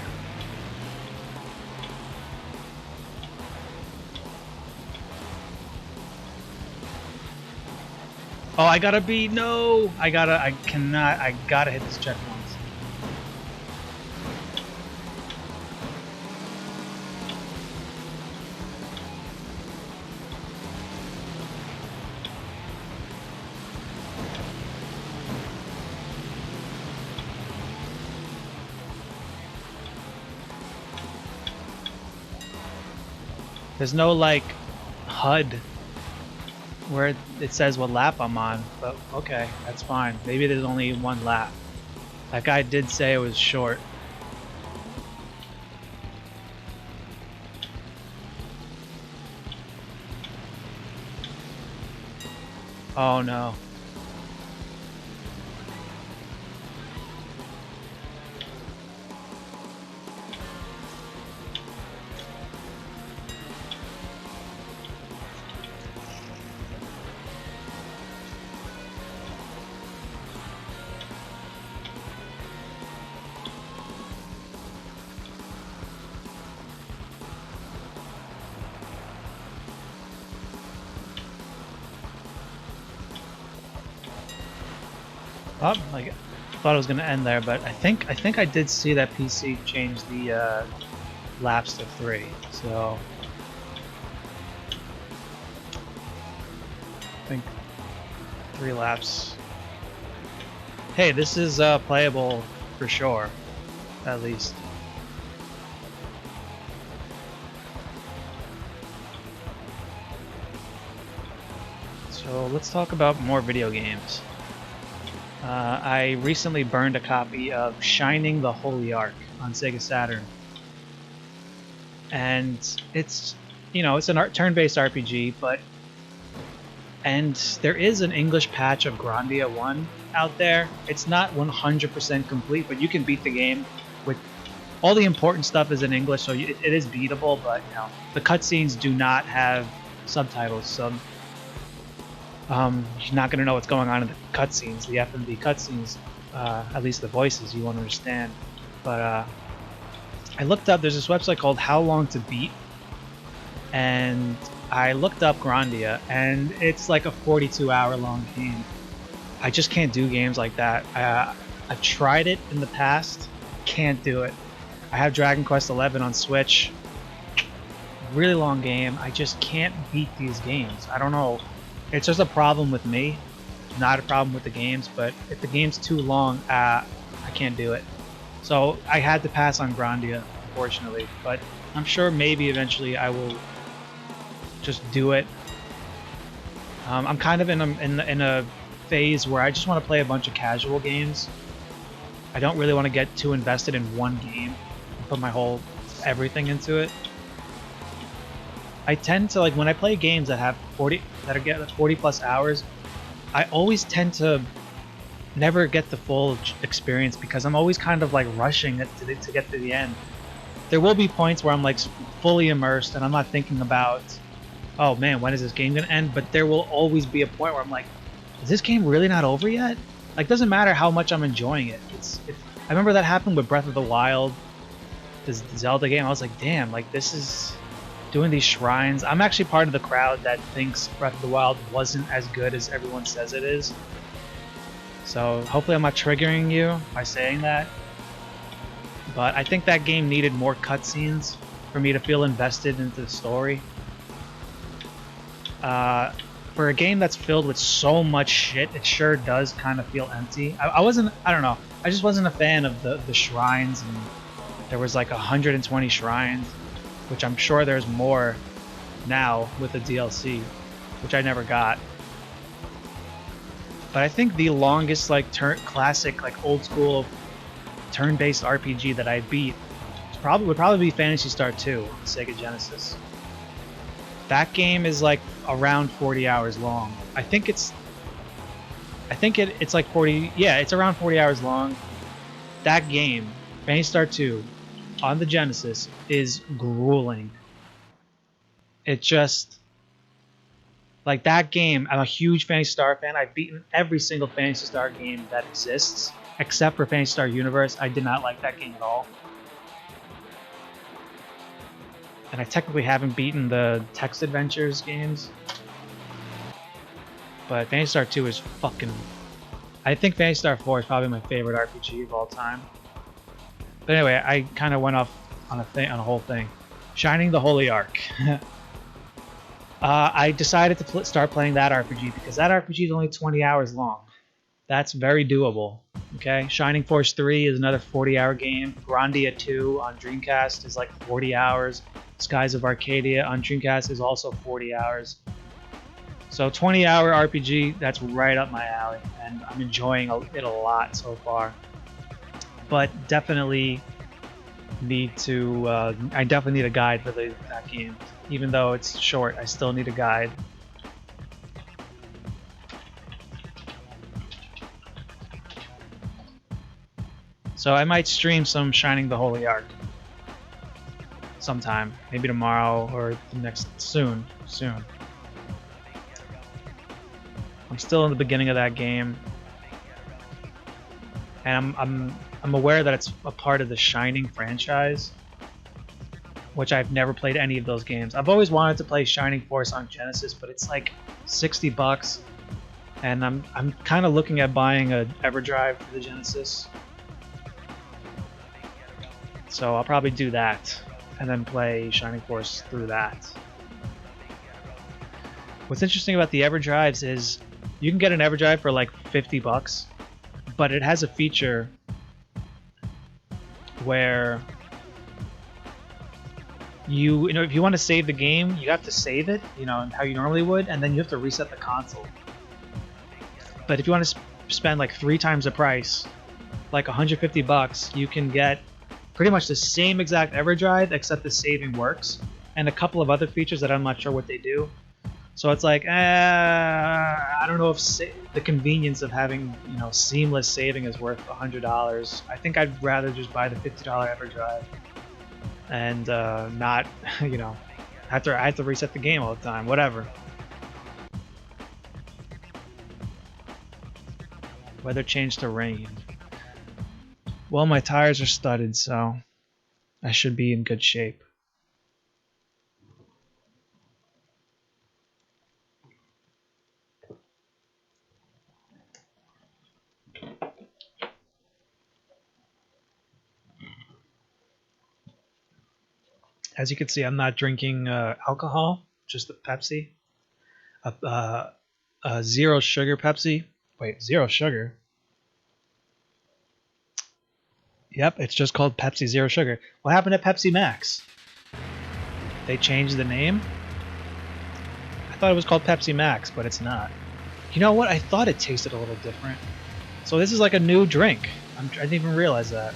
Oh, I gotta be, no! I gotta hit this checkpoint. There's no, like, HUD where it says what lap I'm on, but okay, that's fine. Maybe there's only one lap. That guy did say it was short. Oh no. Oh, like, I thought it was gonna end there, but I think I did see that PC change the laps to 3. So I think 3 laps. Hey, this is playable for sure, at least. So let's talk about more video games. I recently burned a copy of Shining the Holy Ark on Sega Saturn. And it's, you know, it's an turn-based RPG, and there is an English patch of Grandia 1 out there. It's not 100% complete, but you can beat the game with all the important stuff is in English, so it is beatable, but you know, the cutscenes do not have subtitles, so you're not going to know what's going on in the cutscenes, the FMV cutscenes, at least the voices you won't understand. But I looked up, there's this website called How Long to Beat, and I looked up Grandia, and it's like a 42-hour long game. I just can't do games like that. I've tried it in the past, can't do it. I have Dragon Quest XI on Switch, really long game. I just can't beat these games. I don't know. It's just a problem with me, not a problem with the games, but if the game's too long, I can't do it. So I had to pass on Grandia, unfortunately, but I'm sure maybe eventually I will just do it. I'm kind of in a phase where I just want to play a bunch of casual games. I don't really want to get too invested in one game and put my whole everything into it. I tend to, like, when I play games that have 40 plus hours, I always tend to never get the full experience because I'm always kind of like rushing it to get to the end. There will be points where I'm like fully immersed and I'm not thinking about, oh man, when is this game gonna end? But there will always be a point where I'm like, is this game really not over yet? Like, doesn't matter how much I'm enjoying it. I remember that happened with Breath of the Wild, this Zelda game. I was like, damn, like this is doing these shrines. I'm actually part of the crowd that thinks Breath of the Wild wasn't as good as everyone says it is. So hopefully I'm not triggering you by saying that. But I think that game needed more cutscenes. for me to feel invested into the story. For a game that's filled with so much shit, it sure does kind of feel empty. I don't know, I just wasn't a fan of the shrines, and there was like 120 shrines, which I'm sure there's more now with the DLC, which I never got. But I think the longest like classic, like old school turn-based RPG that I beat would probably be Phantasy Star 2 on Sega Genesis. That game is like around 40 hours long. I think it's like 40, yeah, it's around 40 hours long. That game, Phantasy Star 2 on the Genesis, is grueling. It just, like, that game, I'm a huge Phantasy Star fan. I've beaten every single Phantasy Star game that exists, except for Phantasy Star Universe. I did not like that game at all. And I technically haven't beaten the Text Adventures games. But Phantasy Star 2 is fucking... I think Phantasy Star 4 is probably my favorite RPG of all time. But anyway, I kind of went off on a whole thing. Shining the Holy Ark. I decided to start playing that RPG because that RPG is only 20 hours long. That's very doable. Okay, Shining Force 3 is another 40-hour game. Grandia 2 on Dreamcast is like 40 hours. Skies of Arcadia on Dreamcast is also 40 hours. So 20-hour RPG, that's right up my alley, and I'm enjoying it a lot so far. But definitely need to, I definitely need a guide for that game. Even though it's short, I still need a guide. So I might stream some Shining the Holy Ark sometime, maybe tomorrow or soon. I'm still in the beginning of that game, and I'm aware that it's a part of the Shining franchise, which I've never played any of those games. I've always wanted to play Shining Force on Genesis, but it's like $60, and I'm kind of looking at buying a EverDrive for the Genesis. So I'll probably do that, and then play Shining Force through that. What's interesting about the EverDrives is you can get an EverDrive for like $50, but it has a feature where you know, if you want to save the game, you have to save it, you know, how you normally would, and then you have to reset the console. But if you want to spend like 3 times the price, like $150, you can get pretty much the same exact EverDrive, except the saving works, and a couple of other features that I'm not sure what they do. So it's like, I don't know if the convenience of having, you know, seamless saving is worth $100. I think I'd rather just buy the $50 EverDrive and not, you know, I have to reset the game all the time. Whatever. Weather change to rain. Well, my tires are studded, so I should be in good shape. As you can see, I'm not drinking alcohol, just the Pepsi. A zero sugar Pepsi. Wait, zero sugar? Yep, it's just called Pepsi Zero Sugar. What happened to Pepsi Max? They changed the name? I thought it was called Pepsi Max, but it's not. You know what? I thought it tasted a little different. So this is like a new drink. I didn't even realize that.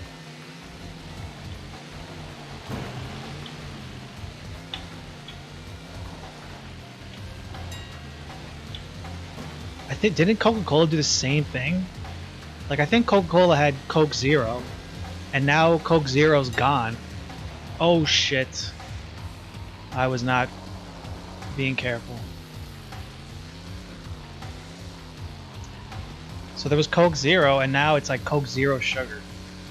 Didn't Coca-Cola do the same thing? Like, I think Coca-Cola had Coke Zero, and now Coke Zero's gone. Oh shit. I was not being careful. So there was Coke Zero, and now it's like Coke Zero Sugar.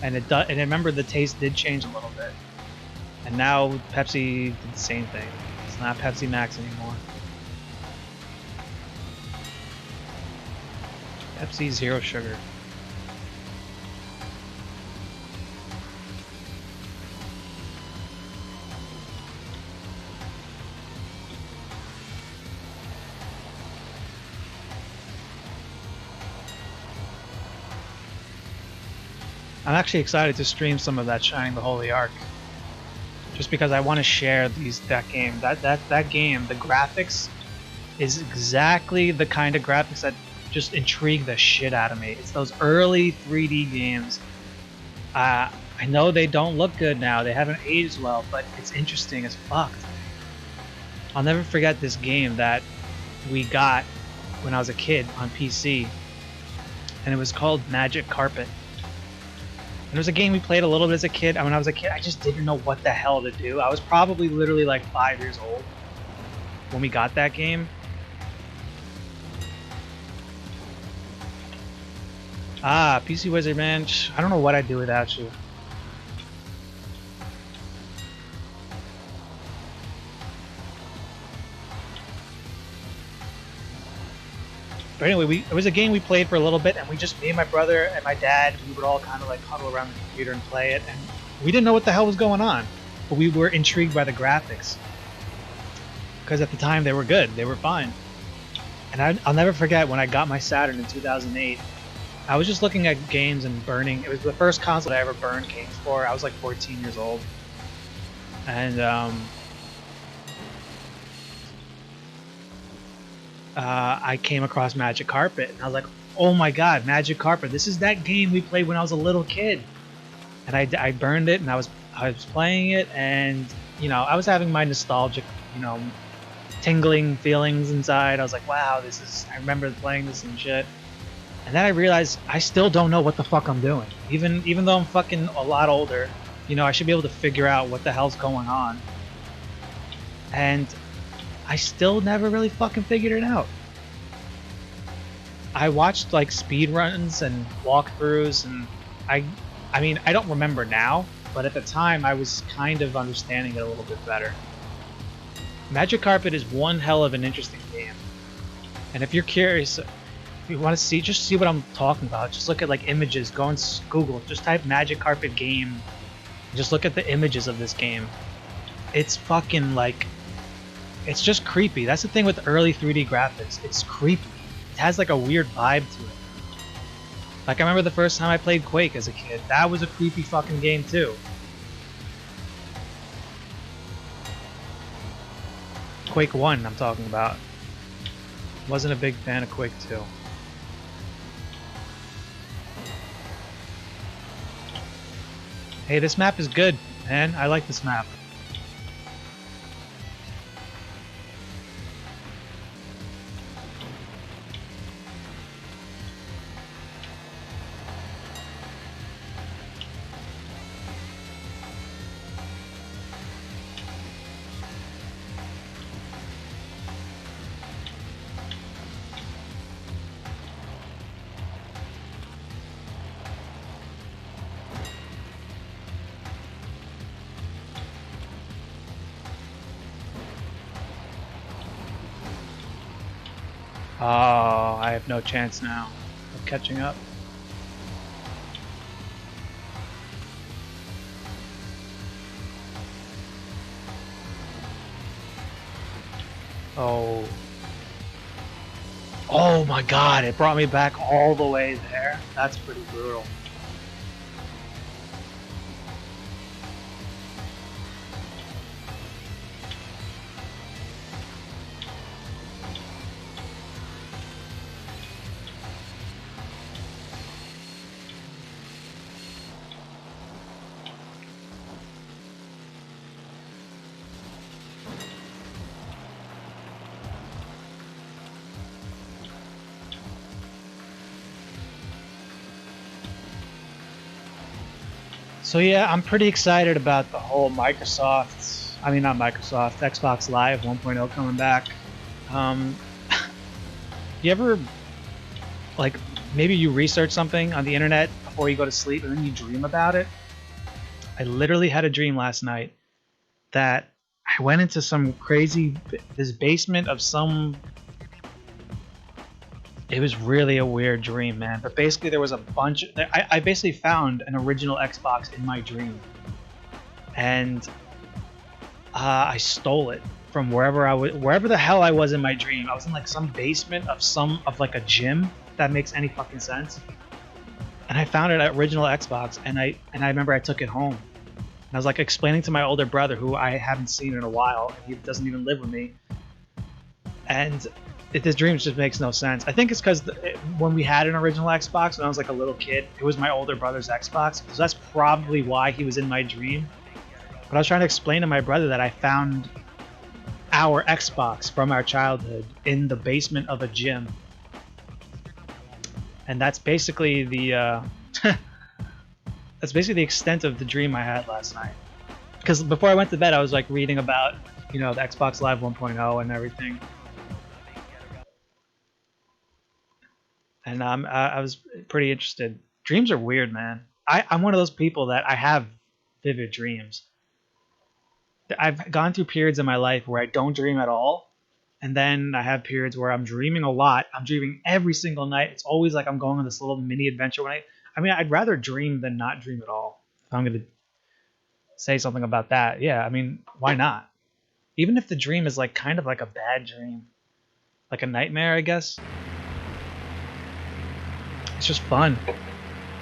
And and I remember the taste did change a little bit. And now Pepsi did the same thing. It's not Pepsi Max anymore. Pepsi Zero Sugar. I'm actually excited to stream some of that Shining the Holy Ark, just because I want to share that game. That game, the graphics is exactly the kind of graphics that just intrigue the shit out of me. It's those early 3D games. I know they don't look good now. They haven't aged well, but it's interesting as fuck. I'll never forget this game that we got when I was a kid on PC, and it was called Magic Carpet. And it was a game we played a little bit as a kid. And when I was a kid, I just didn't know what the hell to do. I was probably literally like 5 years old when we got that game. Ah, PC Wizard, man. I don't know what I'd do without you. But anyway, it was a game we played for a little bit, and me and my brother and my dad, we would all kind of like huddle around the computer and play it, and we didn't know what the hell was going on, but we were intrigued by the graphics. Because at the time they were good, they were fine. And I'll never forget when I got my Saturn in 2008, I was just looking at games and burning. It was the first console I ever burned games for. I was like 14 years old. And I came across Magic Carpet, and I was like, oh my god, Magic Carpet, this is that game we played when I was a little kid. And I burned it, and I was playing it, and you know, I was having my nostalgic, you know, tingling feelings inside. I was like, wow, I remember playing this and shit. And then I realized I still don't know what the fuck I'm doing. Even though I'm fucking a lot older, you know, I should be able to figure out what the hell's going on. And I still never really fucking figured it out. I watched like speedruns and walkthroughs, and I mean, I don't remember now, but at the time I was kind of understanding it a little bit better. Magic Carpet is one hell of an interesting game. And if you're curious, if you want to just see what I'm talking about, just look at like images, go on Google, just type Magic Carpet game, and just look at the images of this game. It's fucking like, it's just creepy. That's the thing with early 3D graphics. It's creepy. It has like a weird vibe to it. Like I remember the first time I played Quake as a kid. That was a creepy fucking game too. Quake 1 I'm talking about. Wasn't a big fan of Quake 2. Hey, this map is good, man. I like this map. Oh, I have no chance now of catching up. Oh. Oh my god, it brought me back all the way there. That's pretty brutal. So yeah, I'm pretty excited about the whole Xbox Live 1.0 coming back. You ever, like, maybe you research something on the internet before you go to sleep and then you dream about it? I literally had a dream last night that I went into this basement of some. It was really a weird dream, man. But basically, there was a bunch. I basically found an original Xbox in my dream, and I stole it from wherever the hell I was in my dream. I was in like some basement of like a gym. If that makes any fucking sense. and I found it at original Xbox, and I remember I took it home. And I was like explaining to my older brother, who I haven't seen in a while, and he doesn't even live with me. And this dream just makes no sense. I think it's because when we had an original Xbox when I was like a little kid, it was my older brother's Xbox, so that's probably why he was in my dream. But I was trying to explain to my brother that I found our Xbox from our childhood in the basement of a gym, and that's basically the that's basically the extent of the dream I had last night. Because before I went to bed, I was like reading about, you know, the Xbox Live 1.0 and everything, and I was pretty interested. Dreams are weird, man. I'm one of those people that I have vivid dreams. I've gone through periods in my life where I don't dream at all, and then I have periods where I'm dreaming a lot. I'm dreaming every single night. It's always like I'm going on this little mini adventure. I mean, I'd rather dream than not dream at all. If I'm going to say something about that, yeah, I mean, why not? Even if the dream is like kind of like a bad dream, like a nightmare, I guess. It's just fun.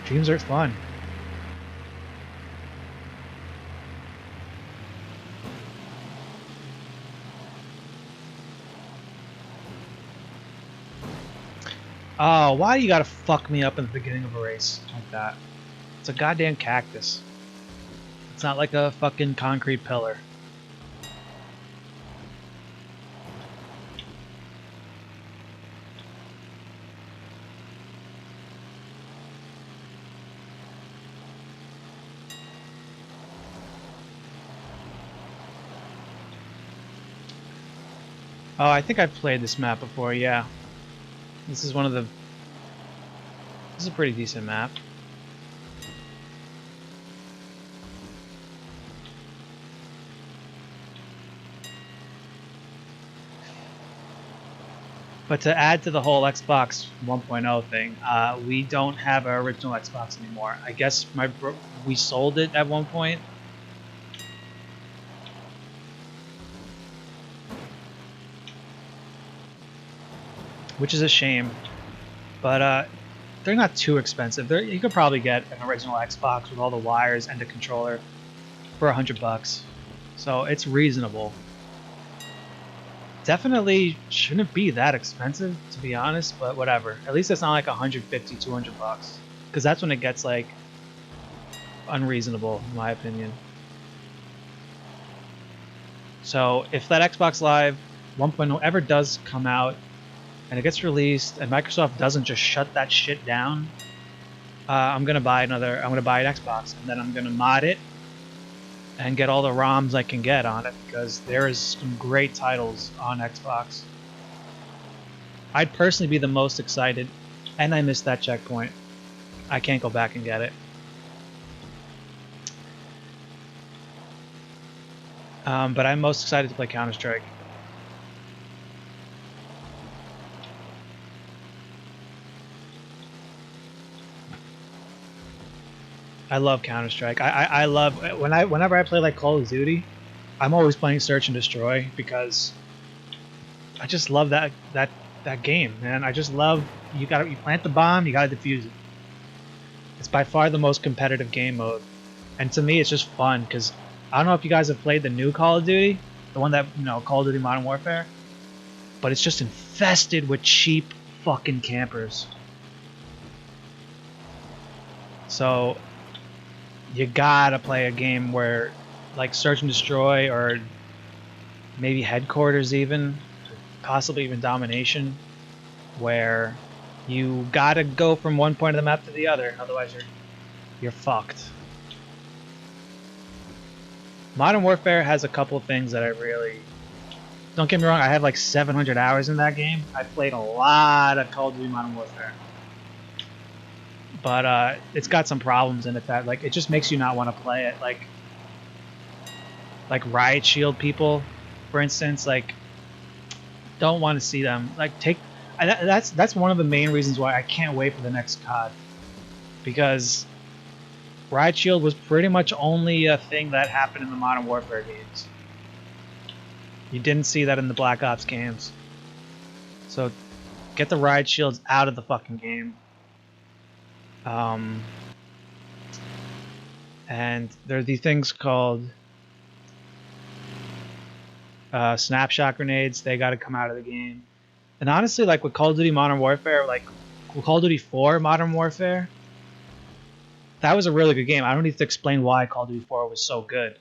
Dreams are fun. Oh, why do you gotta fuck me up in the beginning of a race like that? It's a goddamn cactus. It's not like a fucking concrete pillar. Oh, I think I've played this map before, yeah. This is one of the... This is a pretty decent map. But to add to the whole Xbox 1.0 thing, we don't have our original Xbox anymore. I guess we sold it at one point. Which is a shame. But they're not too expensive. You could probably get an original Xbox with all the wires and the controller for $100. So it's reasonable. Definitely shouldn't be that expensive, to be honest, but whatever. At least it's not like 150, $200. Because that's when it gets like unreasonable, in my opinion. So if that Xbox Live 1.0 ever does come out, and it gets released, and Microsoft doesn't just shut that shit down, I'm gonna buy an Xbox, and then I'm gonna mod it and get all the ROMs I can get on it, because there is some great titles on Xbox. I'd personally be the most excited, and I missed that checkpoint. I can't go back and get it. But I'm most excited to play Counter-Strike. I love Counter-Strike. I love whenever I play like Call of Duty, I'm always playing Search and Destroy because I just love that game, man. I just love you plant the bomb, you gotta defuse it. It's by far the most competitive game mode, and to me, it's just fun because I don't know if you guys have played the new Call of Duty, the one that Call of Duty Modern Warfare, but it's just infested with cheap fucking campers. So you gotta play a game where, like Search and Destroy, or maybe Headquarters even, possibly even Domination, where you gotta go from one point of the map to the other, otherwise you're fucked. Modern Warfare has a couple of things that I really... Don't get me wrong, I have like 700 hours in that game. I've played a lot of Call of Duty Modern Warfare. But it's got some problems in it that like it just makes you not want to play it. Like Riot Shield people, for instance, like don't want to see them. Like that's one of the main reasons why I can't wait for the next COD, because Riot Shield was pretty much only a thing that happened in the Modern Warfare games. You didn't see that in the Black Ops games. So get the Riot Shields out of the fucking game. And there are these things called snapshot grenades. They got to come out of the game. And honestly, like with Call of Duty Modern Warfare, like Call of Duty 4 Modern Warfare, that was a really good game. I don't need to explain why Call of Duty 4 was so good.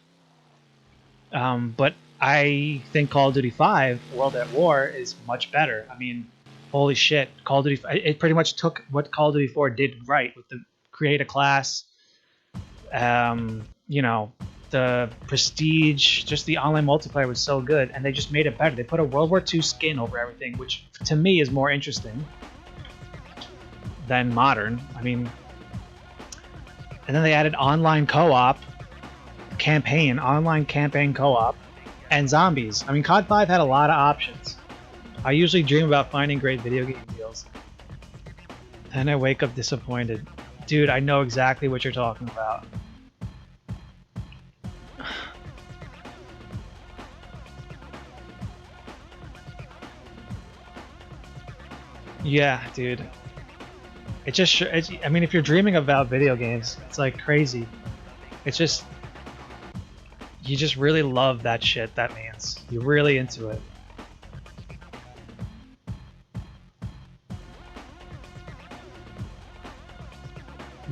But I think Call of Duty 5 World at War is much better. I mean, holy shit, Call of Duty, it pretty much took what Call of Duty 4 did right with the create a class, you know, the prestige, just the online multiplayer was so good, and they just made it better. They put a World War II skin over everything, which to me is more interesting than modern. I mean, and then they added online co-op, online campaign co-op, and zombies. I mean, COD 5 had a lot of options. I usually dream about finding great video game deals. Then I wake up disappointed. Dude, I know exactly what you're talking about. Yeah, dude. It just, I mean, if you're dreaming about video games, it's like crazy. It's just, you just really love that shit. That means you're really into it.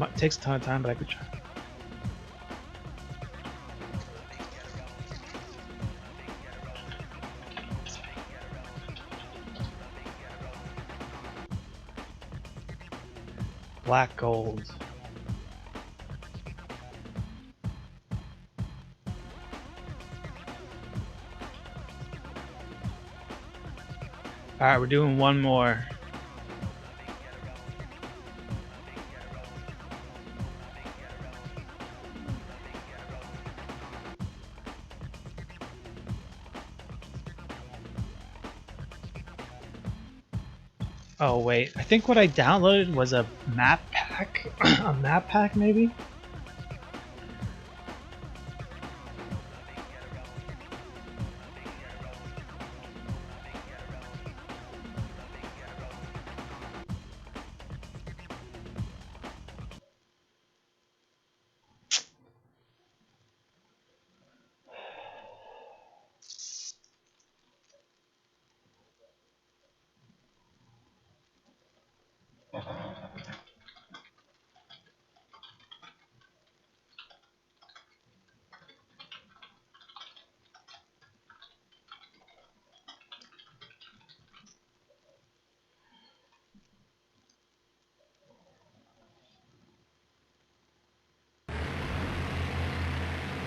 It takes a ton of time, but I could try. Black gold. Alright, we're doing one more. Oh wait, I think what I downloaded was a map pack. A map pack maybe?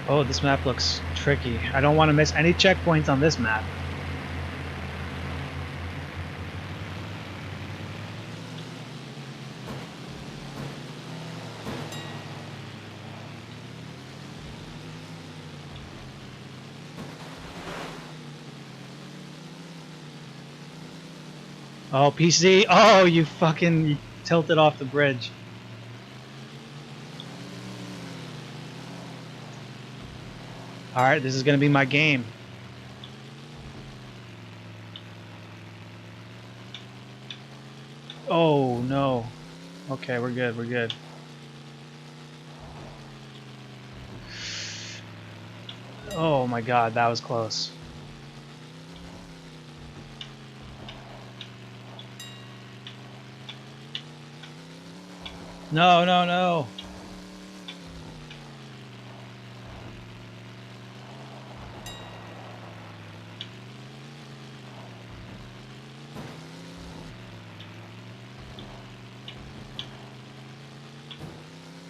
Oh, this map looks tricky. I don't want to miss any checkpoints on this map. Oh, PC. Oh, you fucking tilted off the bridge. Alright, this is gonna be my game. Oh, no. Okay, we're good, we're good. Oh my god, that was close. No, no, no.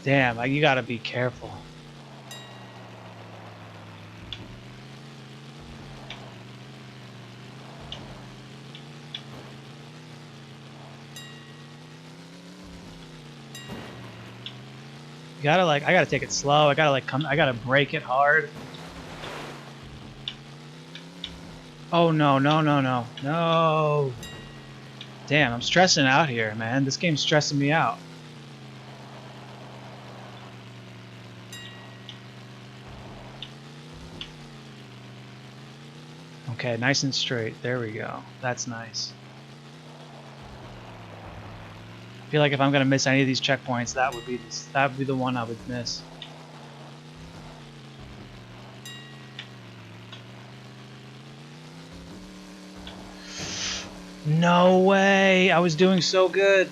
Damn, you gotta be careful. You gotta like, I gotta take it slow. I gotta like I gotta break it hard. Oh no, no, no, no, no. Damn, I'm stressing out here, man. This game's stressing me out. Okay, nice and straight. There we go. That's nice. feel like if I'm gonna miss any of these checkpoints, that would be the one I would miss. No way! I was doing so good.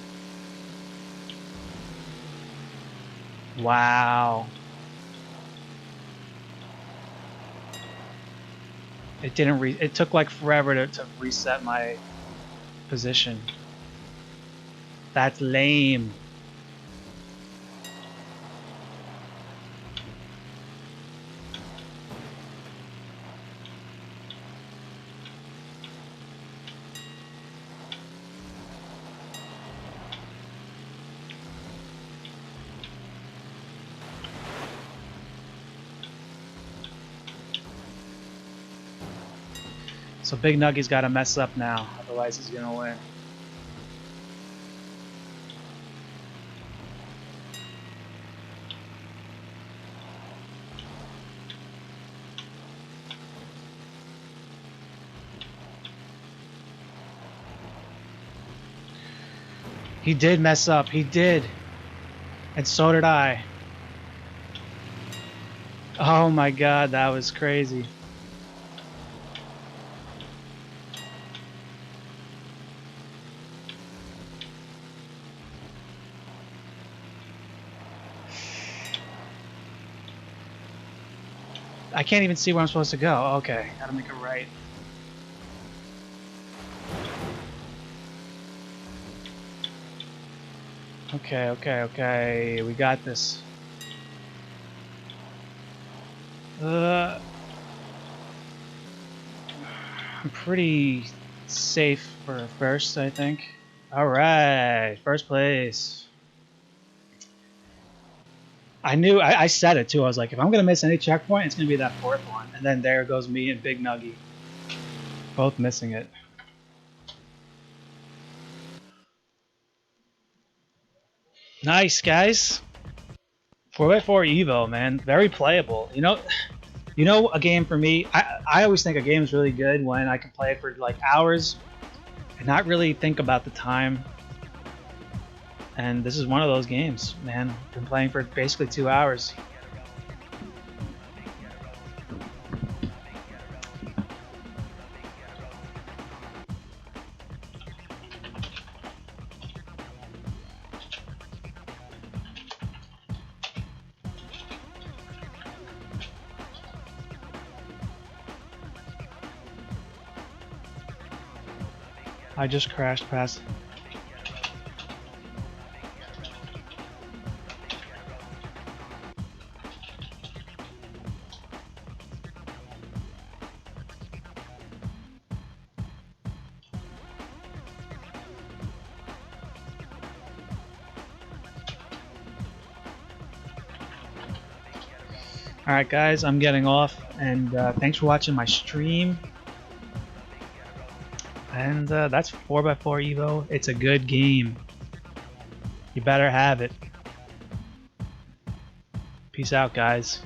Wow. It didn't it took like forever to reset my position. That's lame. So Big Nuggy's got to mess up now, otherwise he's gonna win. He did mess up, he did. And so did I. Oh my god, that was crazy. I can't even see where I'm supposed to go. Okay, gotta make it right. Okay. We got this. I'm pretty safe for first, I think. Alright, first place. I knew, I said it too. I was like, if I'm going to miss any checkpoint, it's going to be that fourth one. And then there goes me and Big Nuggy. Both missing it. Nice, guys. 4x4 Evo, man. Very playable. You know, a game for me, I always think a game is really good when I can play it for like hours and not really think about the time. And this is one of those games, man. Been playing for basically 2 hours. I just crashed past. Alright guys, I'm getting off, and thanks for watching my stream. And that's 4x4 Evo. It's a good game. You better have it. Peace out, guys.